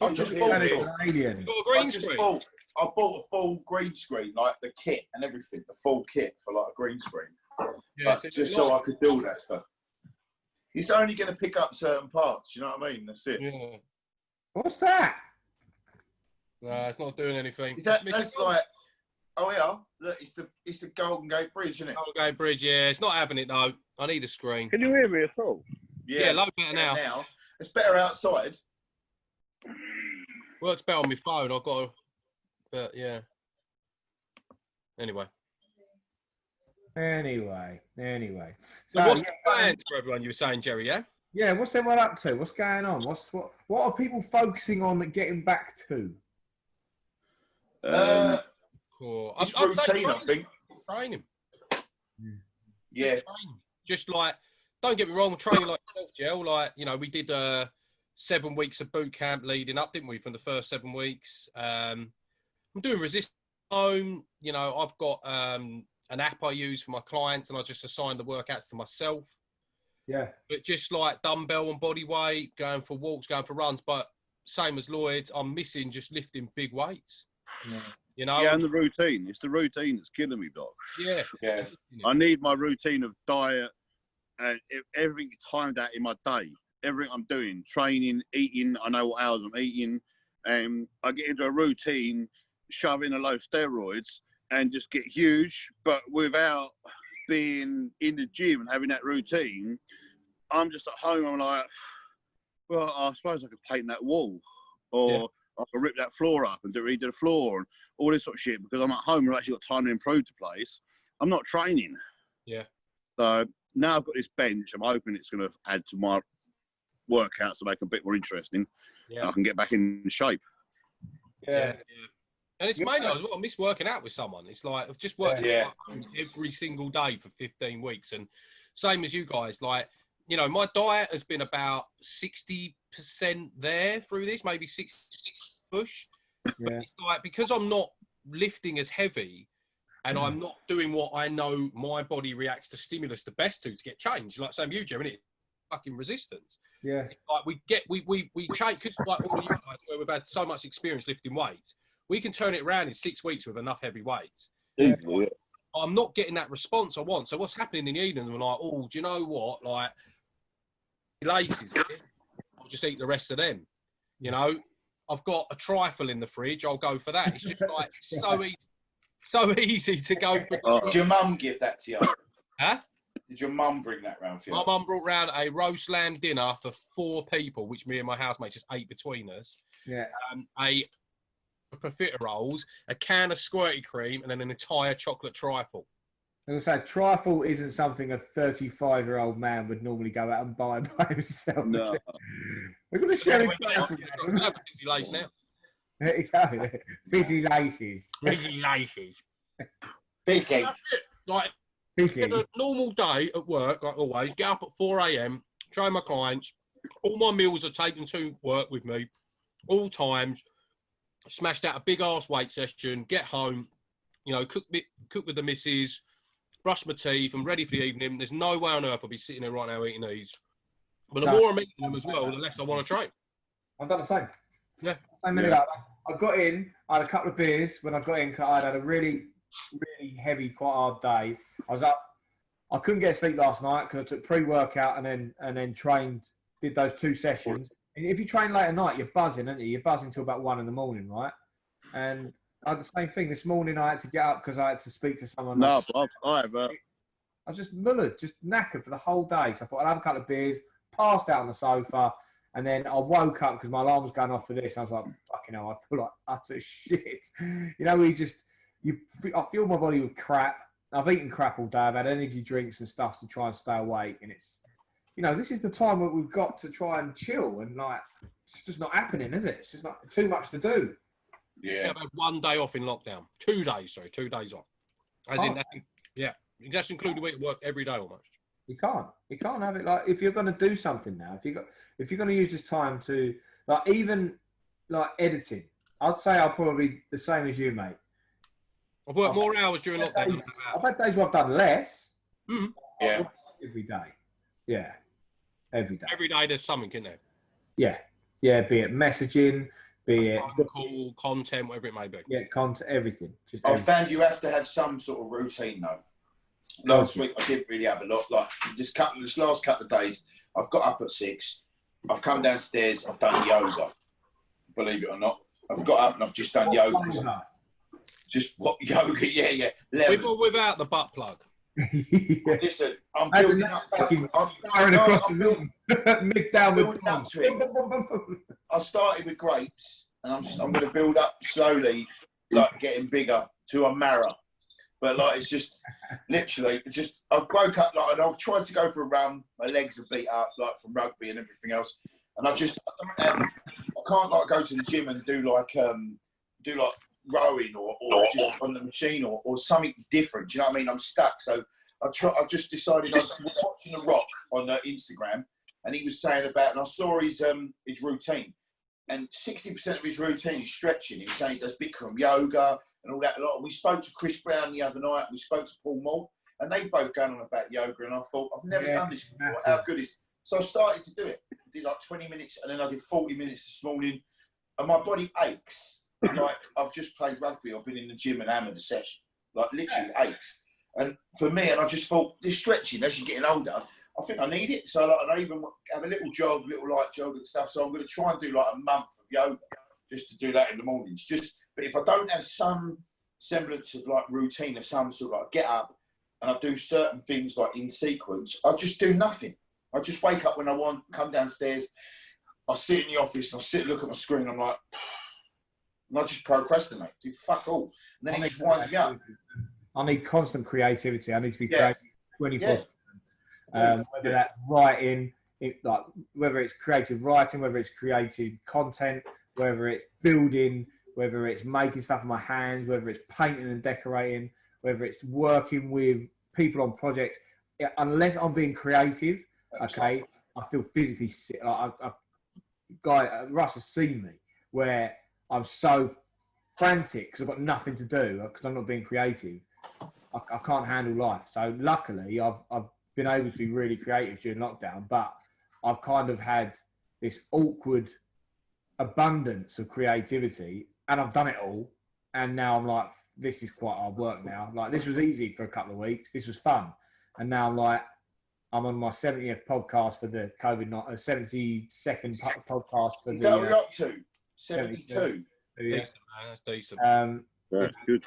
I just bought this. You got a green screen? I bought a full green screen, like the kit and everything, the full kit for like a green screen. Yeah, just so I could do all that stuff. It's only going to pick up certain parts, you know what I mean? That's it. Yeah. What's that? No, it's not doing anything. That's like, oh yeah, look, it's the Golden Gate Bridge, isn't it? Golden Gate Bridge, yeah. It's not having it though. I need a screen. Can you hear me at all? Yeah, load better now. It's better outside. Works better on my phone. I've got to, but yeah. Anyway. So what's the plans for everyone? You were saying, Jerry? Yeah. Yeah. What's everyone up to? What's going on? What are people focusing on getting back to? Cool. It's routine, I think. Training. Yeah. Just like, don't get me wrong, training like yourself, Gel. Like, you know, we did 7 weeks of boot camp leading up, didn't we? From the first 7 weeks. I'm doing resist home. You know, I've got an app I use for my clients, and I just assign the workouts to myself. Yeah. But just like dumbbell and body weight, going for walks, going for runs. But same as Lloyd's, I'm missing just lifting big weights. Yeah. You know? Yeah, and the routine. It's the routine that's killing me, Doc. Yeah. Yeah. I need my routine of diet and everything timed out in my day. Everything I'm doing, training, eating, I know what hours I'm eating. And I get into a routine, shove in a load of steroids and just get huge. But without being in the gym and having that routine, I'm just at home. I'm like, well, I suppose I could paint that wall, or I could rip that floor up and redo the floor and all this sort of shit, because I'm at home and I've actually got time to improve the place. I'm not training. Yeah. So now I've got this bench. I'm hoping it's going to add to my workouts to make them a bit more interesting. Yeah. And I can get back in shape. Yeah. And it's mainly as well, I miss working out with someone. It's like, I've just worked out every single day for 15 weeks. And same as you guys, like, you know, my diet has been about 60% there through this, maybe 60 push. But it's like, because I'm not lifting as heavy and I'm not doing what I know my body reacts to stimulus the best to get changed. Like same you, Jim, innit? Fucking resistance. Yeah. Like we change, because like all you guys, where we've had so much experience lifting weights, we can turn it around in 6 weeks with enough heavy weights. Yeah. I'm not getting that response I want. So what's happening in the evenings? I'm like, oh, do you know what? Like, laces, I'll just eat the rest of them. You know, I've got a trifle in the fridge. I'll go for that. It's just like so easy to go for. Did your mum give that to you? Huh? Did your mum bring that round for you? My mum brought round a roast lamb dinner for 4 people, which me and my housemates just ate between us. Yeah. A profiteroles, a can of squirty cream, and then an entire chocolate trifle. I was going to say, trifle isn't something a 35-year-old man would normally go out and buy by himself. No. We're going to share it. I'm gonna have a fizzy lace now. There you go. Fizzy laces. Fizzy laces. Fizzy. Like, Fizzy. a normal day at work, like always, get up at 4 a.m, train my clients. All my meals are taken to work with me, all times. Smashed out a big ass weight session, get home, you know, cook with the missus, brush my teeth, I'm ready for the evening. There's no way on earth I'll be sitting there right now eating these. But the more I'm eating them as well, the less I want to train. I've done the same. Yeah. Same minute. I got in, I had a couple of beers when I got in, because I had a really, really heavy, quite hard day. I was up, I couldn't get sleep last night because I took pre-workout and then trained, did those 2 sessions. And if you train late at night, you're buzzing, aren't you? You're buzzing till about 1 a.m, right? And I had the same thing this morning. I had to get up because I had to speak to someone. No, I was just mullered, just knackered for the whole day. So I thought I'd have a couple of beers, passed out on the sofa, and then I woke up because my alarm was going off for this. I was like, fucking hell, I feel like utter shit. You know, I feel my body with crap. I've eaten crap all day. I've had energy drinks and stuff to try and stay awake, and it's, you know, this is the time that we've got to try and chill, and like, it's just not happening, is it? It's just not too much to do. Yeah. I've had 1 day off in lockdown. 2 days, sorry, 2 days off. That's including week at work every day almost. You can't have it. Like, if you're going to do something now, if you're going to use this time to, like, even like editing, I'd say I'll probably the same as you, mate. I've worked more hours during lockdown. I've had days where I've done less. Mm. Yeah. Every day. Yeah. Every day. Every day there's something, isn't there? Yeah. Yeah. Be it messaging, be it call, content, whatever it may be. Yeah, content, everything. Just I found you have to have some sort of routine though. Last week I didn't really have a lot. Like this last couple of days, I've got up at 6. I've come downstairs. I've done yoga. Believe it or not, I've got up and I've just done yoga. Just what yoga? Yeah. With or without the butt plug. Yeah. Listen, I'm building up to it. I started with grapes, and I'm going to build up slowly, like getting bigger to a mara. But like it's just literally just I woke up like and I tried to go for a run. My legs are beat up like from rugby and everything else, and I can't like go to the gym and do like rowing or just on the machine or something different. Do you know what I mean? I'm stuck. So I just decided I was watching The Rock on Instagram, and he was saying about, and I saw his routine, and 60% of his routine is stretching. He was saying he does Bikram yoga and all that a lot. And we spoke to Chris Brown the other night. We spoke to Paul Moore, and they both going on about yoga. And I thought, I've never done this before. How good is? So I started to do it. I did like 20 minutes, and then I did 40 minutes this morning, and my body aches. Like I've just played rugby. I've been in the gym and hammered a session. Like literally aches. And for me, and I just thought this stretching as you're getting older, I think I need it. So like, I even have a little jog, little light jog and stuff. So I'm going to try and do like a month of yoga just to do that in the mornings. But if I don't have some semblance of like routine of some sort of like get up and I do certain things like in sequence, I just do nothing. I just wake up when I want, come downstairs, I sit in the office, I sit and look at my screen, I'm like, and I just procrastinate, do fuck all. And then it just winds me up. I need constant creativity. I need to be creative 24/7. Whether that's writing, whether it's creative writing, whether it's creative content, whether it's building, whether it's making stuff with my hands, whether it's painting and decorating, whether it's working with people on projects. Unless I'm being creative, okay, I feel physically sick. Russ has seen me where I'm so frantic because I've got nothing to do because I'm not being creative. I can't handle life. So luckily, I've been able to be really creative during lockdown, but I've kind of had this awkward abundance of creativity, and I've done it all. And now I'm like, this is quite hard work now. Like, this was easy for a couple of weeks. This was fun. And now I'm like, I'm on my 70th podcast for the COVID-19, 72nd podcast for Is the... that what you're up to? 72? Yeah. Decent, man. That's decent. That's good.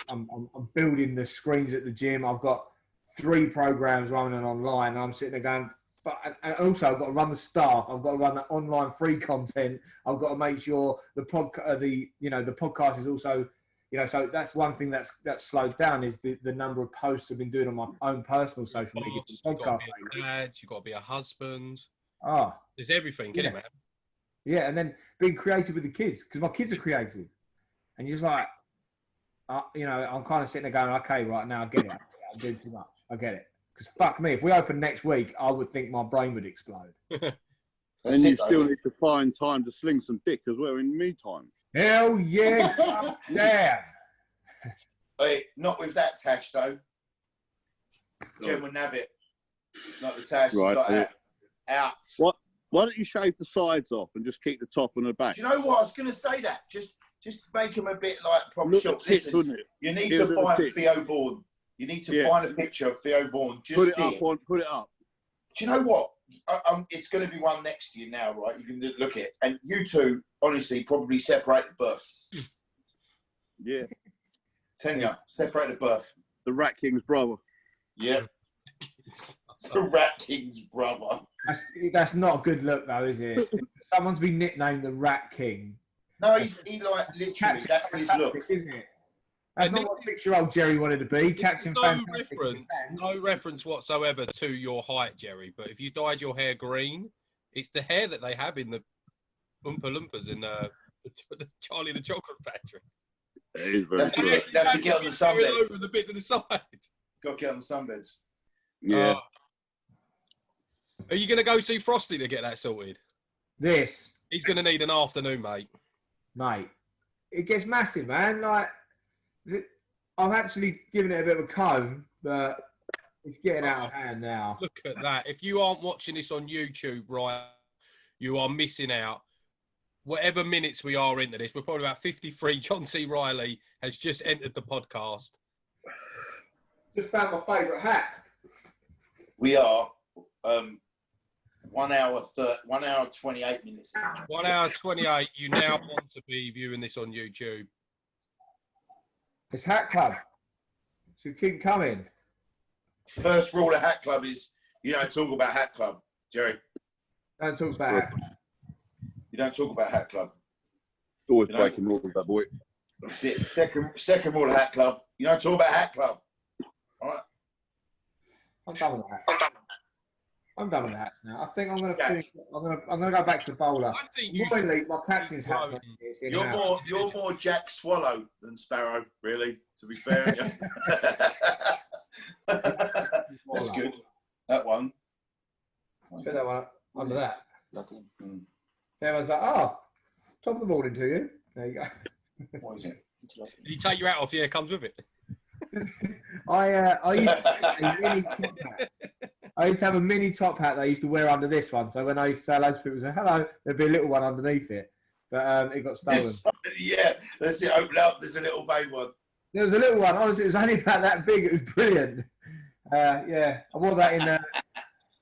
I'm building the screens at the gym. I've got 3 programs running online, and I'm sitting there going, and also I've got to run the staff. I've got to run the online free content. I've got to make sure the podcast is also, so that's one thing that's slowed down is the number of posts I've been doing on my own personal social media for the podcast. You've got to be a dad, you've got to be a husband. Oh, there's everything, isn't it, man? Yeah, and then being creative with the kids because my kids are creative, and you're just like, I'm kind of sitting there going, okay, right now I get it. I'm doing too much. I get it. Because fuck me, if we open next week, I would think my brain would explode. And you still need to find time to sling some dick as well in the meantime. Hell yeah. Yeah. Hey, not with that Tash, though. Jen wouldn't have it. Not the Tash. Right, Like out. What? Why don't you shave the sides off and just keep the top and the back? Do you know what? I was going to say that. Just make them a bit like proper Look short. at tits, Listen, wouldn't it? you need Yeah, to look at find tits. Theo Vaughan. You need to find a picture of Theo Vaughan. Just Put it see up. it. Put it up. Do you know what? It's going to be one next to you now, right? You can look at it. And you two, honestly, probably separate at birth. Yeah. Tenure, separate at birth. The Rat King's brother. Yeah. The Rat King's brother. That's not a good look, though, is it? Someone's been nicknamed the Rat King. No, he like literally. That's his look, isn't it? That's not what 6-year-old Jerry wanted to be. Captain Fantastic. No reference whatsoever to your height, Jerry. But if you dyed your hair green, it's the hair that they have in the Oompa Loompas in the Charlie the Chocolate Factory. It is very That's good. You have to get on the sunbeds. Over the bit to the side. Got to get on the sunbeds. Yeah. Are you going to go see Frosty to get that sorted? This. He's going to need an afternoon, mate. Mate, it gets massive, man. Like, I'm actually giving it a bit of a comb, but it's getting out of hand now. Look at that. If you aren't watching this on YouTube, right, you are missing out. Whatever minutes we are into this, we're probably about 53. John C. Riley has just entered the podcast. Just found my favourite hat. We are 1 hour 28 minutes. 1 hour 28. You now want to be viewing this on YouTube. It's Hat Club. So keep coming. First rule of Hat Club is you don't talk about Hat Club, Jerry. Don't talk about Hat Club. You don't talk about Hat Club. Always breaking rules, that boy. That's it. Second rule of Hat Club. You don't talk about Hat Club. All right. I'm done with the hats. I'm done with the hats now. I think I'm going to finish. I'm going to go back to the bowler. I think you Normally, my captain's hat's like this. You're more Jack Swallow than Sparrow, really. To be fair, that's good. That one. Put that one under that. Mm. Everyone's like, oh, top of the morning to you. There you go. What is it? Did you take your hat off? Yeah, it comes with it. I used to have a mini top hat. I used to have a mini top hat that I used to wear under this one. So when I used to say hello to people, say hello, there'd be a little one underneath it. But it got stolen. Yeah, let's see. Open up. There's a little baby one. There was a little one. Honestly, it was only about that big. It was brilliant. Yeah, I wore that in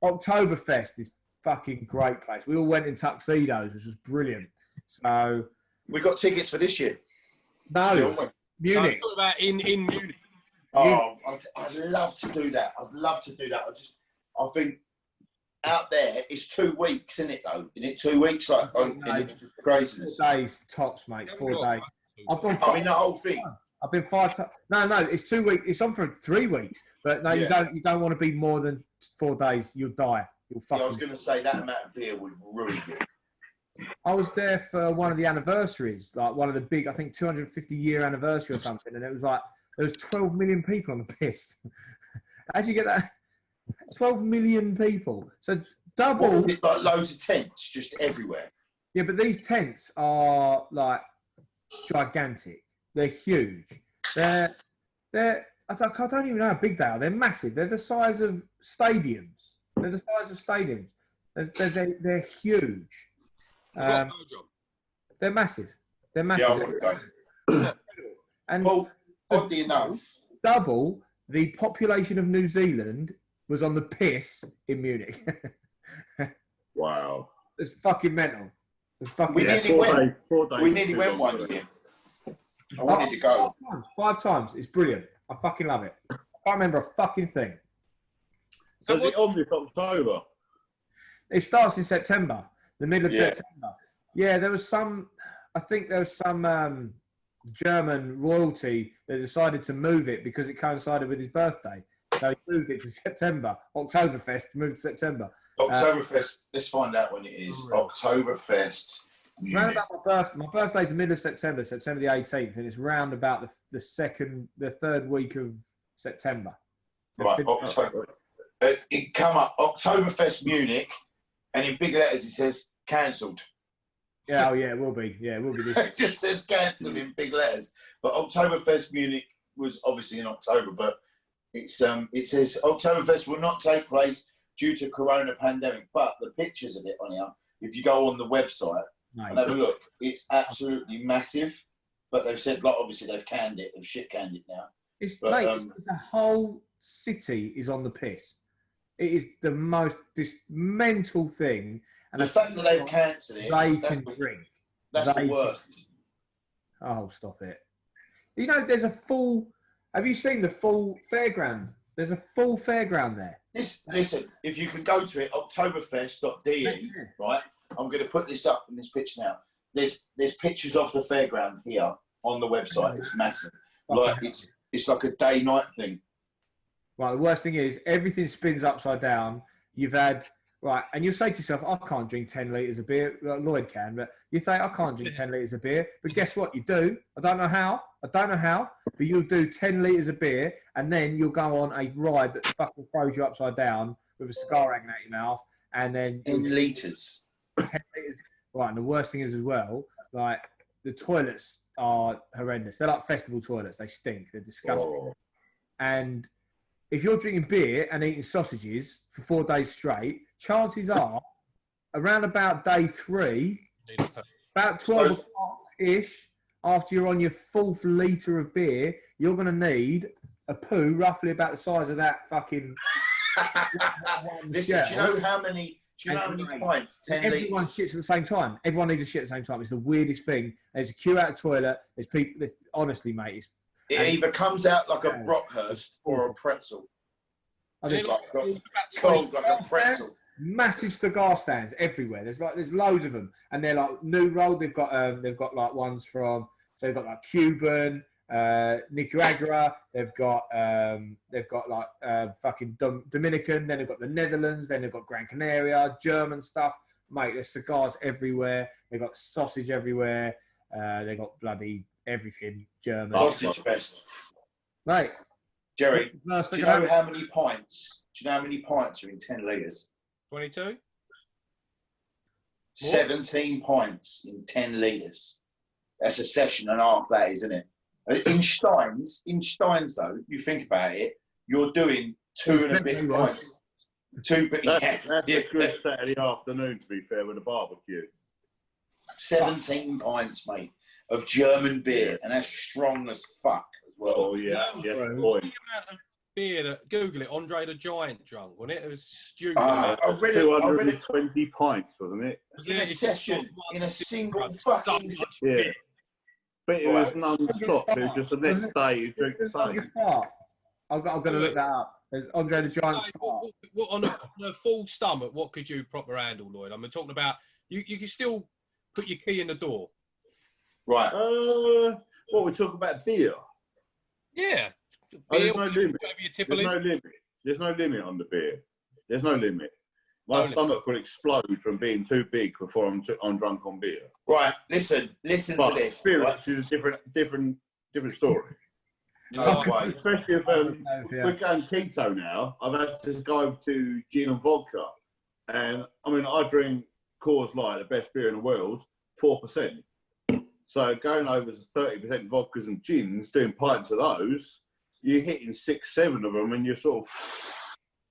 Oktoberfest. This fucking great place. We all went in tuxedos, which was brilliant. So we got tickets for this year. No, Munich. No, about in Munich. Oh, I'd love to do that. I'd love to do that. I think out there it's 2 weeks, isn't it? Though, isn't it 2 weeks? Like, it's just craziness. 4 days tops, mate. 4 days. I've done. I mean, the whole thing. I've been 5 times. No, it's 2 weeks. It's on for 3 weeks. But no, you don't want to be more than 4 days. You'll die. You'll fucking. I was going to say that amount of beer would ruin you. I was there for one of the anniversaries, like one of the big, I think 250-year anniversary or something, and it was like there was 12 million people on the piss. How'd you get that? 12 million people. So double. What, like loads of tents just everywhere. Yeah, but these tents are like gigantic. They're huge. They're I don't even know how big they are. They're massive. They're the size of stadiums. They're huge. They're massive. They're massive. Yeah, I wouldn't go. And Well, oddly enough, double the population of New Zealand was on the piss in Munich. Wow. It's fucking mental. It's fucking we mental. nearly went. 4 days. We nearly went one year. I wanted to go. 5 times. It's brilliant. I fucking love it. I can't remember a fucking thing. So is it on this October? It starts in September, the middle of Yeah. September. Yeah, there was some. I think there was some German royalty that decided to move it because it coincided with his birthday. So he moved it to September. Oktoberfest moved to September. Oktoberfest. Let's find out when it is. Oktoberfest. Round about my birthday. My birthday's the middle of September, September the 18th, and it's round about the third week of September. Right, October. It come up Oktoberfest Munich, and in big letters it says cancelled. Yeah, it will be. Yeah, it will be this. It just says cancelled in big letters. But Oktoberfest Munich was obviously in October, but it says Oktoberfest will not take place due to Corona pandemic. But the pictures of it on here, if you go on the website and have a look, it's absolutely massive. But they've said, like, obviously they've canned it, they've shit canned it now. It's the whole city is on the piss. It is the most mental thing. And the fact that they've cancelled it, they can drink. That's the worst. Oh, stop it. You know, there's a full... Have you seen the full fairground? There's a full fairground there. Listen, if you can go to it, oktoberfest.de, right? I'm going to put this up in this picture now. There's pictures of the fairground here on the website. It's massive. Like it's like a day-night thing. Right, the worst thing is everything spins upside down. You've had... Right, and you say to yourself, I can't drink 10 litres of beer. Like Lloyd can, but you think, I can't drink 10 litres of beer. But guess what? You do. I don't know how, but you'll do 10 litres of beer, and then you'll go on a ride that fucking throws you upside down with a cigar hanging out your mouth, and then... In litres. 10 litres. Right, and the worst thing is as well, like, the toilets are horrendous. They're like festival toilets. They stink. They're disgusting. Oh. And if you're drinking beer and eating sausages for 4 days straight, chances are, around about day 3, about 12 o'clock-ish, after you're on your 4th litre of beer, you're going to need a poo roughly about the size of that fucking... Listen, do you know how many pints? 10 litres? Everyone shits at the same time. Everyone needs to shit at the same time. It's the weirdest thing. There's a queue out the toilet. There's people... honestly, mate, it either comes out like a Brockhurst or a pretzel. It's cold like a pretzel. Massive cigar stands everywhere. There's loads of them, and they're like new rolled. They've got like ones from, so they've got like Cuban, Nicaragua. They've got like fucking Dominican. Then they've got the Netherlands. Then they've got Gran Canaria, German stuff. Mate, there's cigars everywhere. They've got sausage everywhere. They've got bloody everything German. Sausage fest. Mate, Jerry, do you know how many pints? Do you know how many pints are in 10 litres? 22? 17 pints in 10 litres. That's a session and a half, that is, isn't it? In Steins though, you think about it, you're doing 2 and a bit pints. That's a good Saturday afternoon, to be fair, with a barbecue. 17 pints, mate, of German beer, and that's strong as fuck as well. Oh, yeah. The amount of beer, Google it, Andre the Giant drunk, wasn't it? It was stupid. I read it. 220 pints, wasn't it? In a session, in a single fucking session. Yeah. But it was non-stop. It was just the next day you drink the same. I'm going to look that up. There's Andre the Giant. What, on a full stomach, what could you proper handle, Lloyd? I'm talking about, you can still put your key in the door. Right. What, we talk about beer? Yeah. There's no limit. There's no limit on the beer. There's no limit. My stomach will explode from being too big before I'm drunk on beer. Right. Listen to this. Spirit right? is a different story. No way. Especially if we're going keto now, I've had to go to gin and vodka. And I mean, I drink Coors Light, the best beer in the world, 4%. So going over to 30% vodkas and gins, doing pints of those, you're hitting 6, 7 of them, and you're sort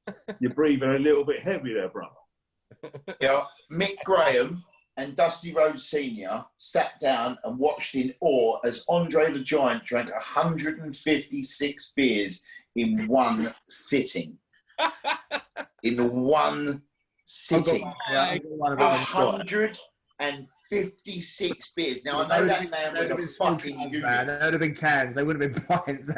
of you're breathing a little bit heavy there, brother. Yeah, Mick Graham and Dusty Rhodes Sr. sat down and watched in awe as Andre the Giant drank 156 beers in one sitting. In one sitting. 156 beers. Now, I know that man was a fucking unit. They would have been cans. They wouldn't have been pints.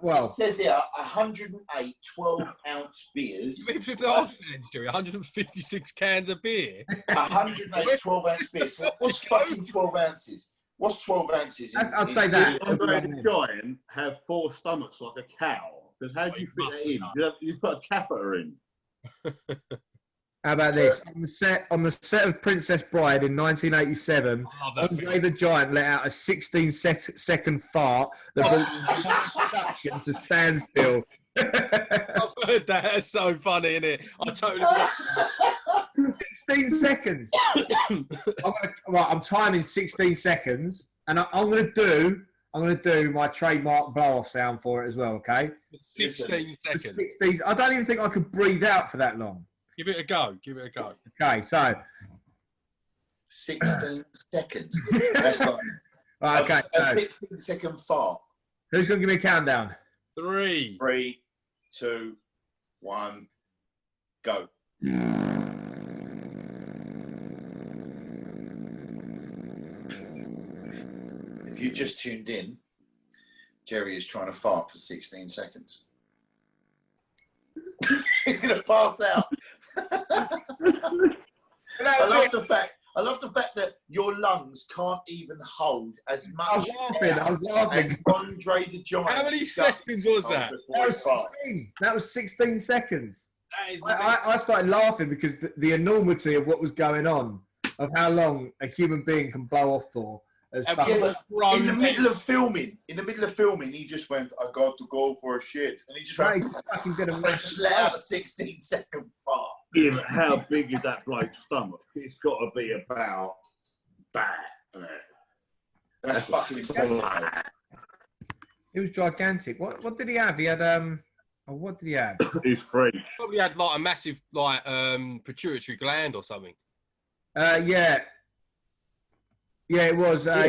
Well, it says here 108 12-ounce beers. 156 cans of beer. 108 12-ounce beers. So what's fucking 12 ounces? What's 12 ounces? I'd say that. Andre the Giant have 4 stomachs like a cow. Because how do you fit that in? You put a catheter in. How about this? On the set of Princess Bride in 1987, Andre the Giant let out a 16-second fart that brought the production to standstill. I've heard that. That's so funny, isn't it? I totally. 16 seconds. I'm timing 16 seconds, and I'm going to do my trademark blow-off sound for it as well. Okay. 16 seconds. 16. I don't even think I could breathe out for that long. Give it a go. Okay, so 16 seconds. That's not okay, a 16-second fart. Who's going to give me a countdown? 3, 2, 1, go. If you just tuned in, Jerry is trying to fart for 16 seconds. He's going to pass out. I love the fact that your lungs can't even hold as much. I was laughing. As Andre the Giant. How many seconds was that? That was 16 seconds. I started laughing because the enormity of what was going on, of how long a human being can blow off for. In the middle of filming, he just went, "I got to go for a shit," and he just went, just let out a 16-second fart. Yeah, but how big is that bloke's stomach? It's got to be about that. That's fucking impressive. It was gigantic. What did he have? He had what did he have? He's free. Probably had like a massive pituitary gland or something. Yeah, it was a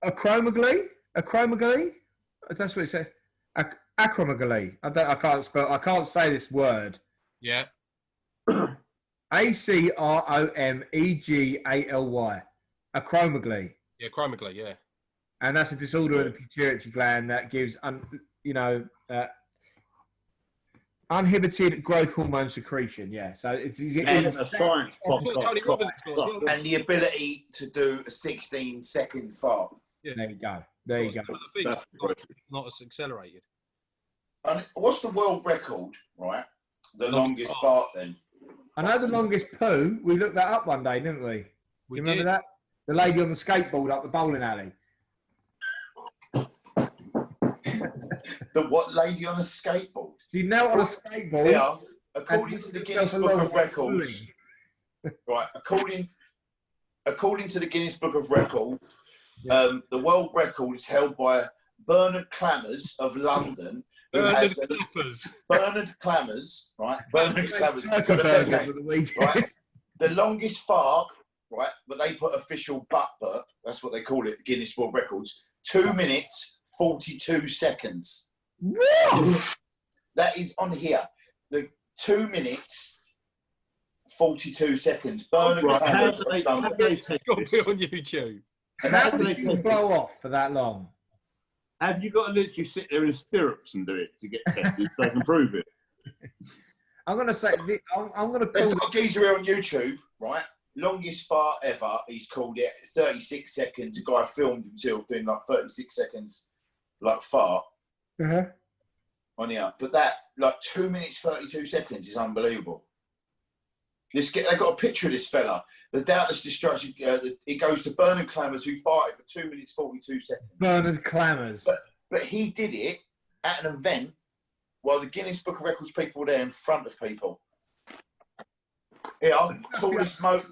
acromegaly. That's what it said. Acromegaly. I can't say this word. Yeah. Acromegaly. Acromegaly. Yeah, acromegaly. Yeah. And that's a disorder of the pituitary gland that gives uninhibited growth hormone secretion. Yeah, so it's and the ability to do a 16-second fart. Yeah. There you go. Not as accelerated. And what's the world record, right? The longest fart, then? I know the longest poo. We looked that up one day, didn't we? Do you remember that? The lady on the skateboard up the bowling alley. The what lady on a skateboard? She knelt on a skateboard. Yeah, according to the Guinness Book of Records. Right, according to the Guinness Book of Records, the world record is held by Bernard Clammers of London. Bernard Clammers, right? Bernard Clammers. Right? The longest fart, right? But they put official butt burp. That's what they call it. Guinness World Records. 2 minutes 42 seconds. What? That is on here. The 2 minutes 42 seconds. Bernard Clammers. It's got to be on YouTube. And that's the blow off for that long. Have you got to literally sit there in stirrups and do it to get tested so they can prove it? I'm going to say, I'm going to call the geezer here on YouTube, right? Longest fart ever. He's called it 36 seconds. A guy filmed himself doing like 36 seconds, like fart. On here. But that, like 2 minutes 32 seconds is unbelievable. They got a picture of this fella. The doubtless destruction. It goes to Bernard Clammers, who fired for 2 minutes 42 seconds. Bernard Clammers. But he did it at an event while the Guinness Book of Records people were there in front of people. Yeah, tallest mohawk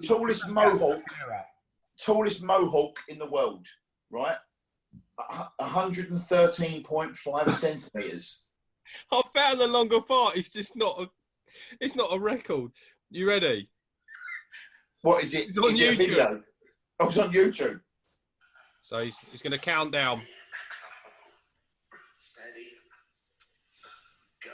in the world, right? 113.5 centimeters. I found a longer fart. It's just not a record. You ready? What is it? It's on is it a YouTube. video? Oh, it's on YouTube. So he's going to count down. Steady. Go.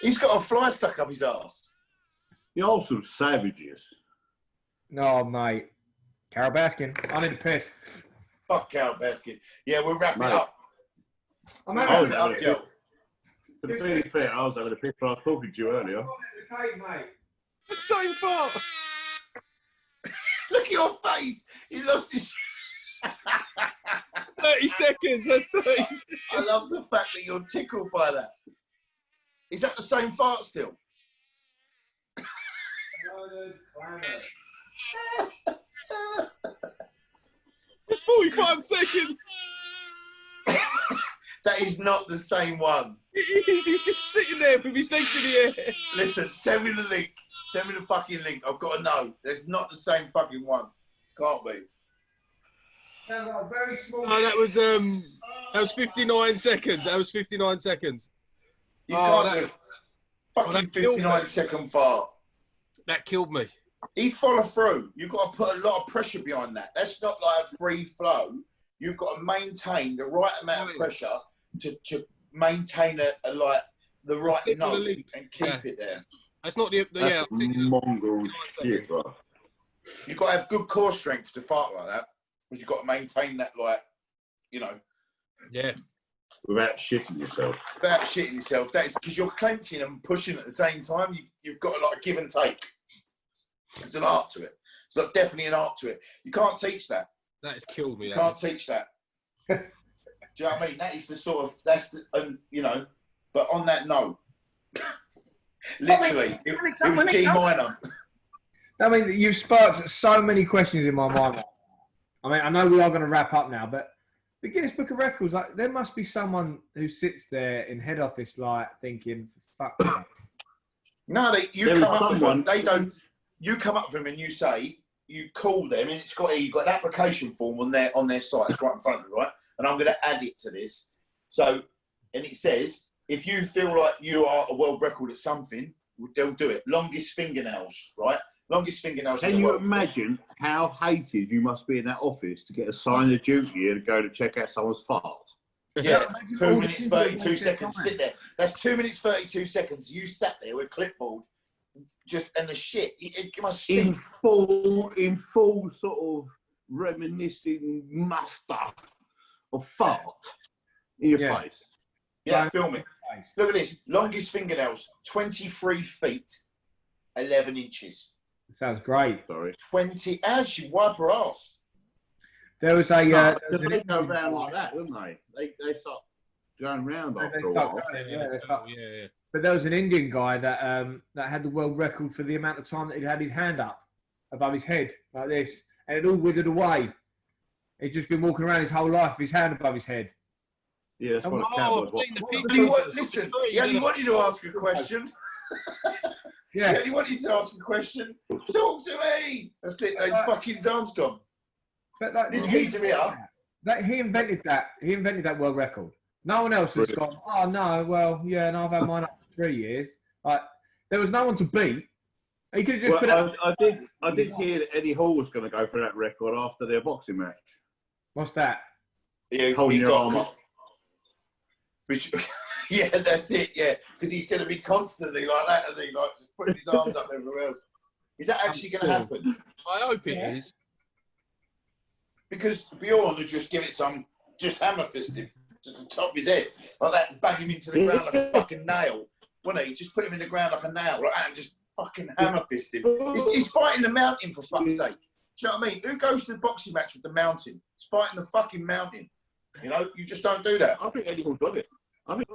He's got a fly stuck up his ass. You're all some savages. No, mate. Carol Baskin. I need a piss. Fuck Carol Baskin. Yeah, we'll wrap Mate. it up. I'm Oh, having no, Up, Joe. To be fair, I was having a piss when I was talking to you earlier. mate. Same fart. Look at your face. He lost his. 30 seconds. That's 30. I love the fact that you're tickled by that. Is that the same fart still? It's 45 seconds. That is not the same one. He's just sitting there with his legs in the air. Listen, send me the link. Send me the fucking link. I've got to know. There's not the same fucking one. Can't be. Very small. No, that was 59 seconds. That was 59 seconds. You Oh, can't that- do fucking that killed me. 59-second fart. That killed me. He'd follow through. You've got to put a lot of pressure behind that. That's not like a free flow. You've got to maintain the right amount of pressure to maintain the right Stick with the note link. and keep Yeah. it there. That's not the yeah. That's mongrel shit, bro. You've got to have good core strength to fart like that, because you've got to maintain that, Yeah. Without shitting yourself. without shitting yourself. That is because you're clenching and pushing at the same time. You've got a lot of give and take. There's an art to it. It's definitely an art to it. You can't teach that. That has killed me. You That can't teach that. Do you know what I mean? That is the sort of But on that note, literally, it was G minor. I mean, you've sparked so many questions in my mind. I mean, I know we are going to wrap up now, but the Guinness Book of Records, like, there must be someone who sits there in head office, like, thinking, "Fuck." No, you There come is up with someone- them. They don't. You come up with them and you say, you call them, and you've got an application form on their site. It's right in front of you, right? And I'm going to add it to this. So, and it says, if you feel like you are a world record at something, they'll do it. Longest fingernails, right? Longest fingernails. in Can the you world. imagine how hated you must be in that office to get a sign of duty and go to check out someone's fart? Yeah, Imagine 2 all the minutes, people that 32 watch their seconds. time. Sit there. That's 2 minutes, 32 seconds. You sat there with a clipboard, and the shit. It must In stink. full sort of reminiscing muster of fart in your Yeah. face. Yeah, film it. Look at this. Longest fingernails, 23 feet, 11 inches. Sounds great. Sorry. 20. How she wipe her ass? There was a. No, there was because an they go Indian round guy- like that, don't they? They start going round They after a start while. going, yeah, they start- Yeah. But there was an Indian guy that that had the world record for the amount of time that he'd had his hand up above his head like this, and it all withered away. He'd just been walking around his whole life with his hand above his head. Yeah, that's what Oh, a cowboy I've seen the was. picture. Listen, he only wanted to ask a question. He Yeah, only wanted to ask a question. Talk to me. That's it. His fucking arm's gone. but like, This he, geezer here. he invented that. He invented that world record. No one else has gone. Oh no, well, yeah, and I've had mine up for 3 years. Like, there was no one to beat. He could have just put Well, up. I did hear that Eddie Hall was going to go for that record after their boxing match. What's that? Yeah, Holding he your got- arm up. Which, yeah, that's it. Yeah, because he's going to be constantly like that, and he like just putting his arms up everywhere else. Is that actually going to happen? I hope it is. Because Bjorn would just give it some, just hammer fist him to the top of his head like that, and bang him into the ground like a fucking nail. Wouldn't he? Just put him in the ground like a nail, like that, and just fucking hammer fist him. He's fighting the mountain, for fuck's sake. Do you know what I mean? Who goes to the boxing match with the mountain? He's fighting the fucking mountain. You know, you just don't do that. I think Eddie Hall's got it. I think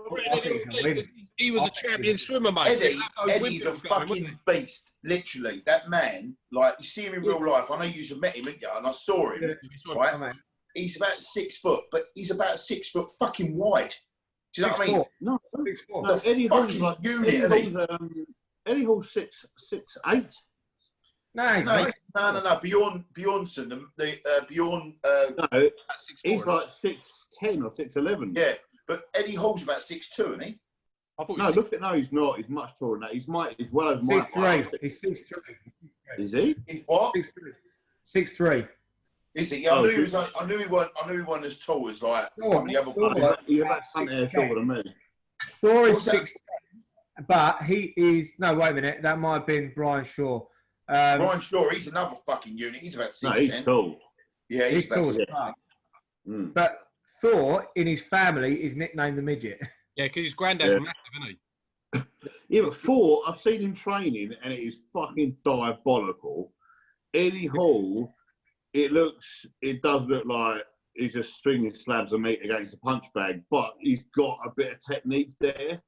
He was a champion swimmer, mate. Eddie's a fucking beast, literally. That man, like, you see him in real life. I know you've met him, haven't you? And I saw him, right? He's about 6 foot, but he's about 6 foot fucking wide. Do you know what I mean? No, 6'4". no, Eddie Hall's like Eddie Hall's 6'8". No. Bjornsson, Bjorn. No, he's like 6'10" or 6'11". Yeah, but Eddie Hall's about 6'2", isn't he? No, he's not. He's much taller than that. He's well over my 6'3". He's 6'3". Is he? He's what? 6'3". Is he? Yeah, I knew he wasn't as tall as like some of the other guys. You're about something taller than me. Thor is 6'10", but he is. No, wait a minute. That might have been Brian Shaw. Brian Shaw, he's another fucking unit. He's about 6'10". No, he's tall. Yeah, he's tall as fuck. But Thor, in his family, is nicknamed the Midget. Yeah, because his granddad's massive, isn't he? Yeah, but Thor, I've seen him training, and it is fucking diabolical. Eddie Hall, it does look like he's just stringing slabs of meat against a punch bag, but he's got a bit of technique there.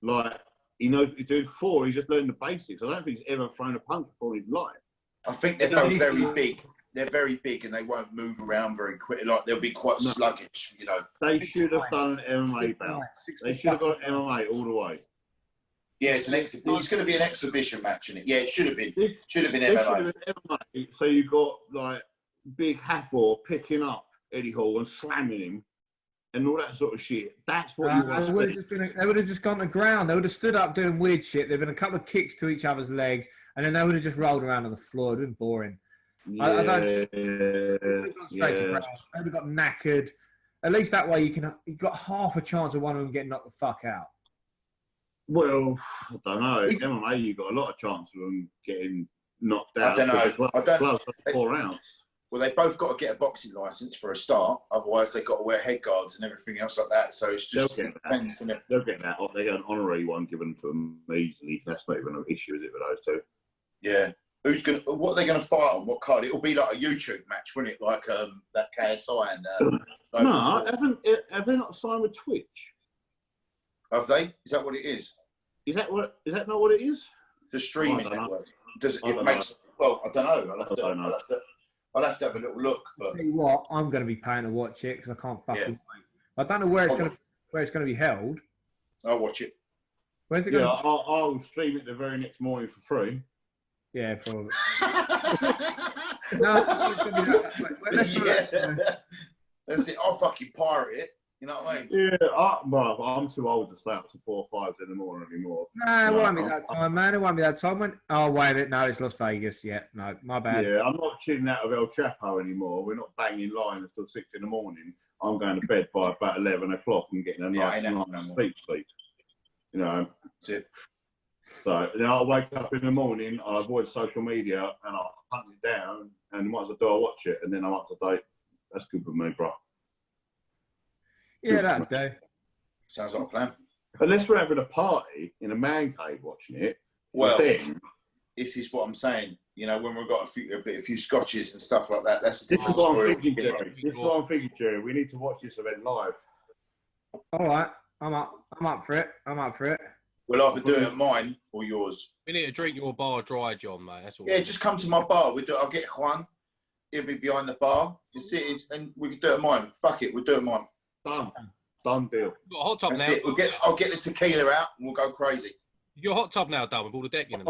Like, he knows what he's doing. Thor, he's just learning the basics. I don't think he's ever thrown a punch before in his life. I think they're both very big. They're very big, and they won't move around very quickly. Like, they'll be quite sluggish, you know. They should have done an MMA bout. They should have got MMA all the way. Yeah, it's going to be an exhibition match, isn't it? Yeah, it should have been. Should have been MMA. MMA. Should have been MMA. So you got like Big Hathor picking up Eddie Hall and slamming him, and all that sort of shit. That's what you want. They would have just gone to ground. They would have stood up doing weird shit. There'd been a couple of kicks to each other's legs, and then they would have just rolled around on the floor. It'd been boring. Yeah, I don't. Straight to ground. They would have got knackered. At least that way you've got half a chance of one of them getting knocked the fuck out. Well, I don't know. MMA, you've got a lot of chance of them getting knocked out. I don't know. I don't. 4 rounds. Well, they both got to get a boxing license for a start. Otherwise, they've got to wear head guards and everything else like that. So it's just depends, isn't it? They'll get that. They get an honorary one given to them easily. That's not even an issue, is it, with those two? Yeah. What are they going to fight on? What card? It'll be like a YouTube match, wouldn't it? Like that KSI and. No, have they not signed with Twitch? Have they? Is that what it is? Is that not what it is? The streaming network. Well, I don't know. I'll have to have a little look. But I'll tell you what, I'm going to be paying to watch it because I can't fucking wait. I don't know where it's going to be held. I'll watch it. Where's it going? Yeah, I'll stream it the very next morning for free. Yeah, probably. No, it's going to be That's it. I'll fucking pirate it. You know what I mean? Yeah, I'm too old to stay up to 4 or 5 in the morning anymore. No, it won't be that time, man. It won't be that time. Oh, wait a minute. No, it's Las Vegas. Yeah, no, my bad. Yeah, I'm not tuning out of El Chapo anymore. We're not banging lines until 6 in the morning. I'm going to bed by about 11 o'clock and getting a nice sleep. You know? That's it. So then I'll wake up in the morning, I'll avoid social media, and I'll hunt it down, and once I do, I'll watch it, and then I'm up to date. That's good with me, bro. Yeah, that'd do. Sounds like a plan. Unless we're having a party in a man cave watching it, well, then this is what I'm saying. You know, when we've got a few scotches and stuff like that, that's a this different is what story. I'm thinking, Jerry. This is what I'm thinking, Jerry. We need to watch this event live. All right, I'm up for it. We'll either do it at mine or yours. We need to drink your bar dry, John, mate. That's all. Yeah, just come to my bar. I'll get Juan. He'll be behind the bar. You see, and we can do it at mine. Fuck it, we'll do it at mine. Done deal. You've got a hot tub That's now. it. I'll get the tequila out and we'll go crazy. Your hot tub now done with all the decking.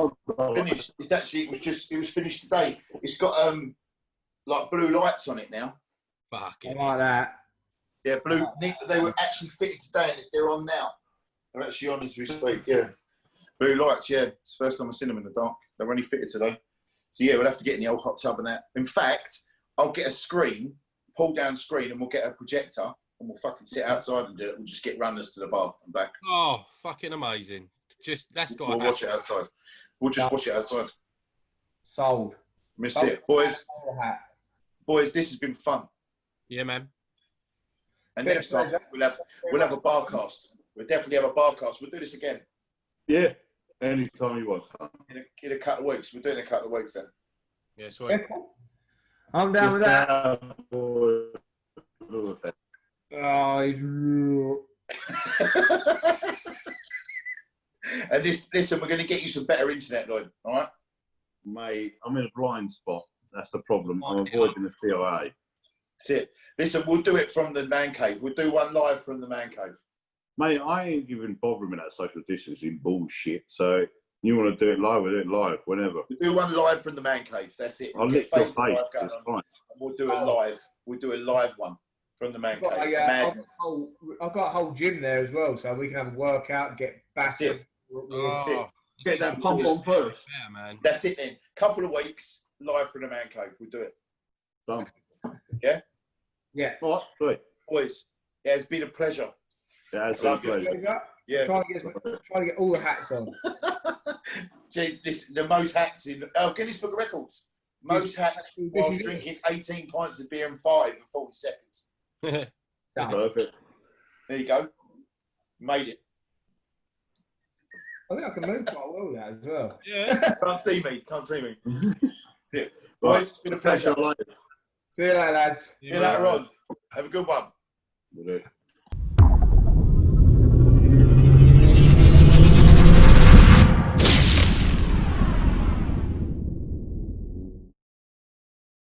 Finished. It was finished today. It's got like blue lights on it now. Fuck it. I like that. Yeah, blue. They were actually fitted today, and they're on now. They're actually on as we speak. Yeah, blue lights. Yeah, it's the first time I've seen them in the dark. They're only fitted today. So yeah, we'll have to get in the old hot tub and that. In fact, I'll get a screen, pull down screen, and we'll get a projector. And we'll fucking sit outside and do it. We'll just get runners to the bar and back. Oh, fucking amazing. That's got We'll watch it outside. We'll just watch it outside. Sold. Miss it. Boys, this has been fun. Yeah, man. And next time we'll have a bar cast. We'll definitely have a bar cast. We'll do this again. Yeah. Anytime you want. In a couple of weeks. We'll do it in a couple of weeks then. Yeah, sweet. I'm down with that. Oh, he's... And listen, we're going to get you some better internet, Lloyd. All right, Mate, I'm in a blind spot. That's the problem. I'm avoiding the CIA. that's it. Listen, we'll do it from the man cave. We'll do one live from the man cave. Mate, I ain't even bothering with that social distancing bullshit. So you want to do it live, we'll do it live, whenever. We'll do one live from the man cave. That's it. I'll We'll lick get your Facebook face. live going It's on. fine. And we'll do it live. We'll do a live one from the man cave. I've got a whole gym there as well, so we can have a workout and get back. That's it. Oh, That's it. Get that pump on first. Yeah, man. That's it then. Couple of weeks live from the man cave. We'll do it. Done. Yeah? Yeah. All right, sweet. Boys, yeah, it's been a pleasure. Yeah, it's been a pleasure. Yeah. Trying to get all the hats on. Gee, the most hats in Guinness Book of Records. Most hats whilst drinking 18 pints of beer and 5 in 40 seconds. Perfect. There you go. Made it. I think I can move quite well now as well. Yeah. Can't see me. Yeah. Boys, it's been a pleasure. See you later, lads. See you later on. Have a good one. We'll do it.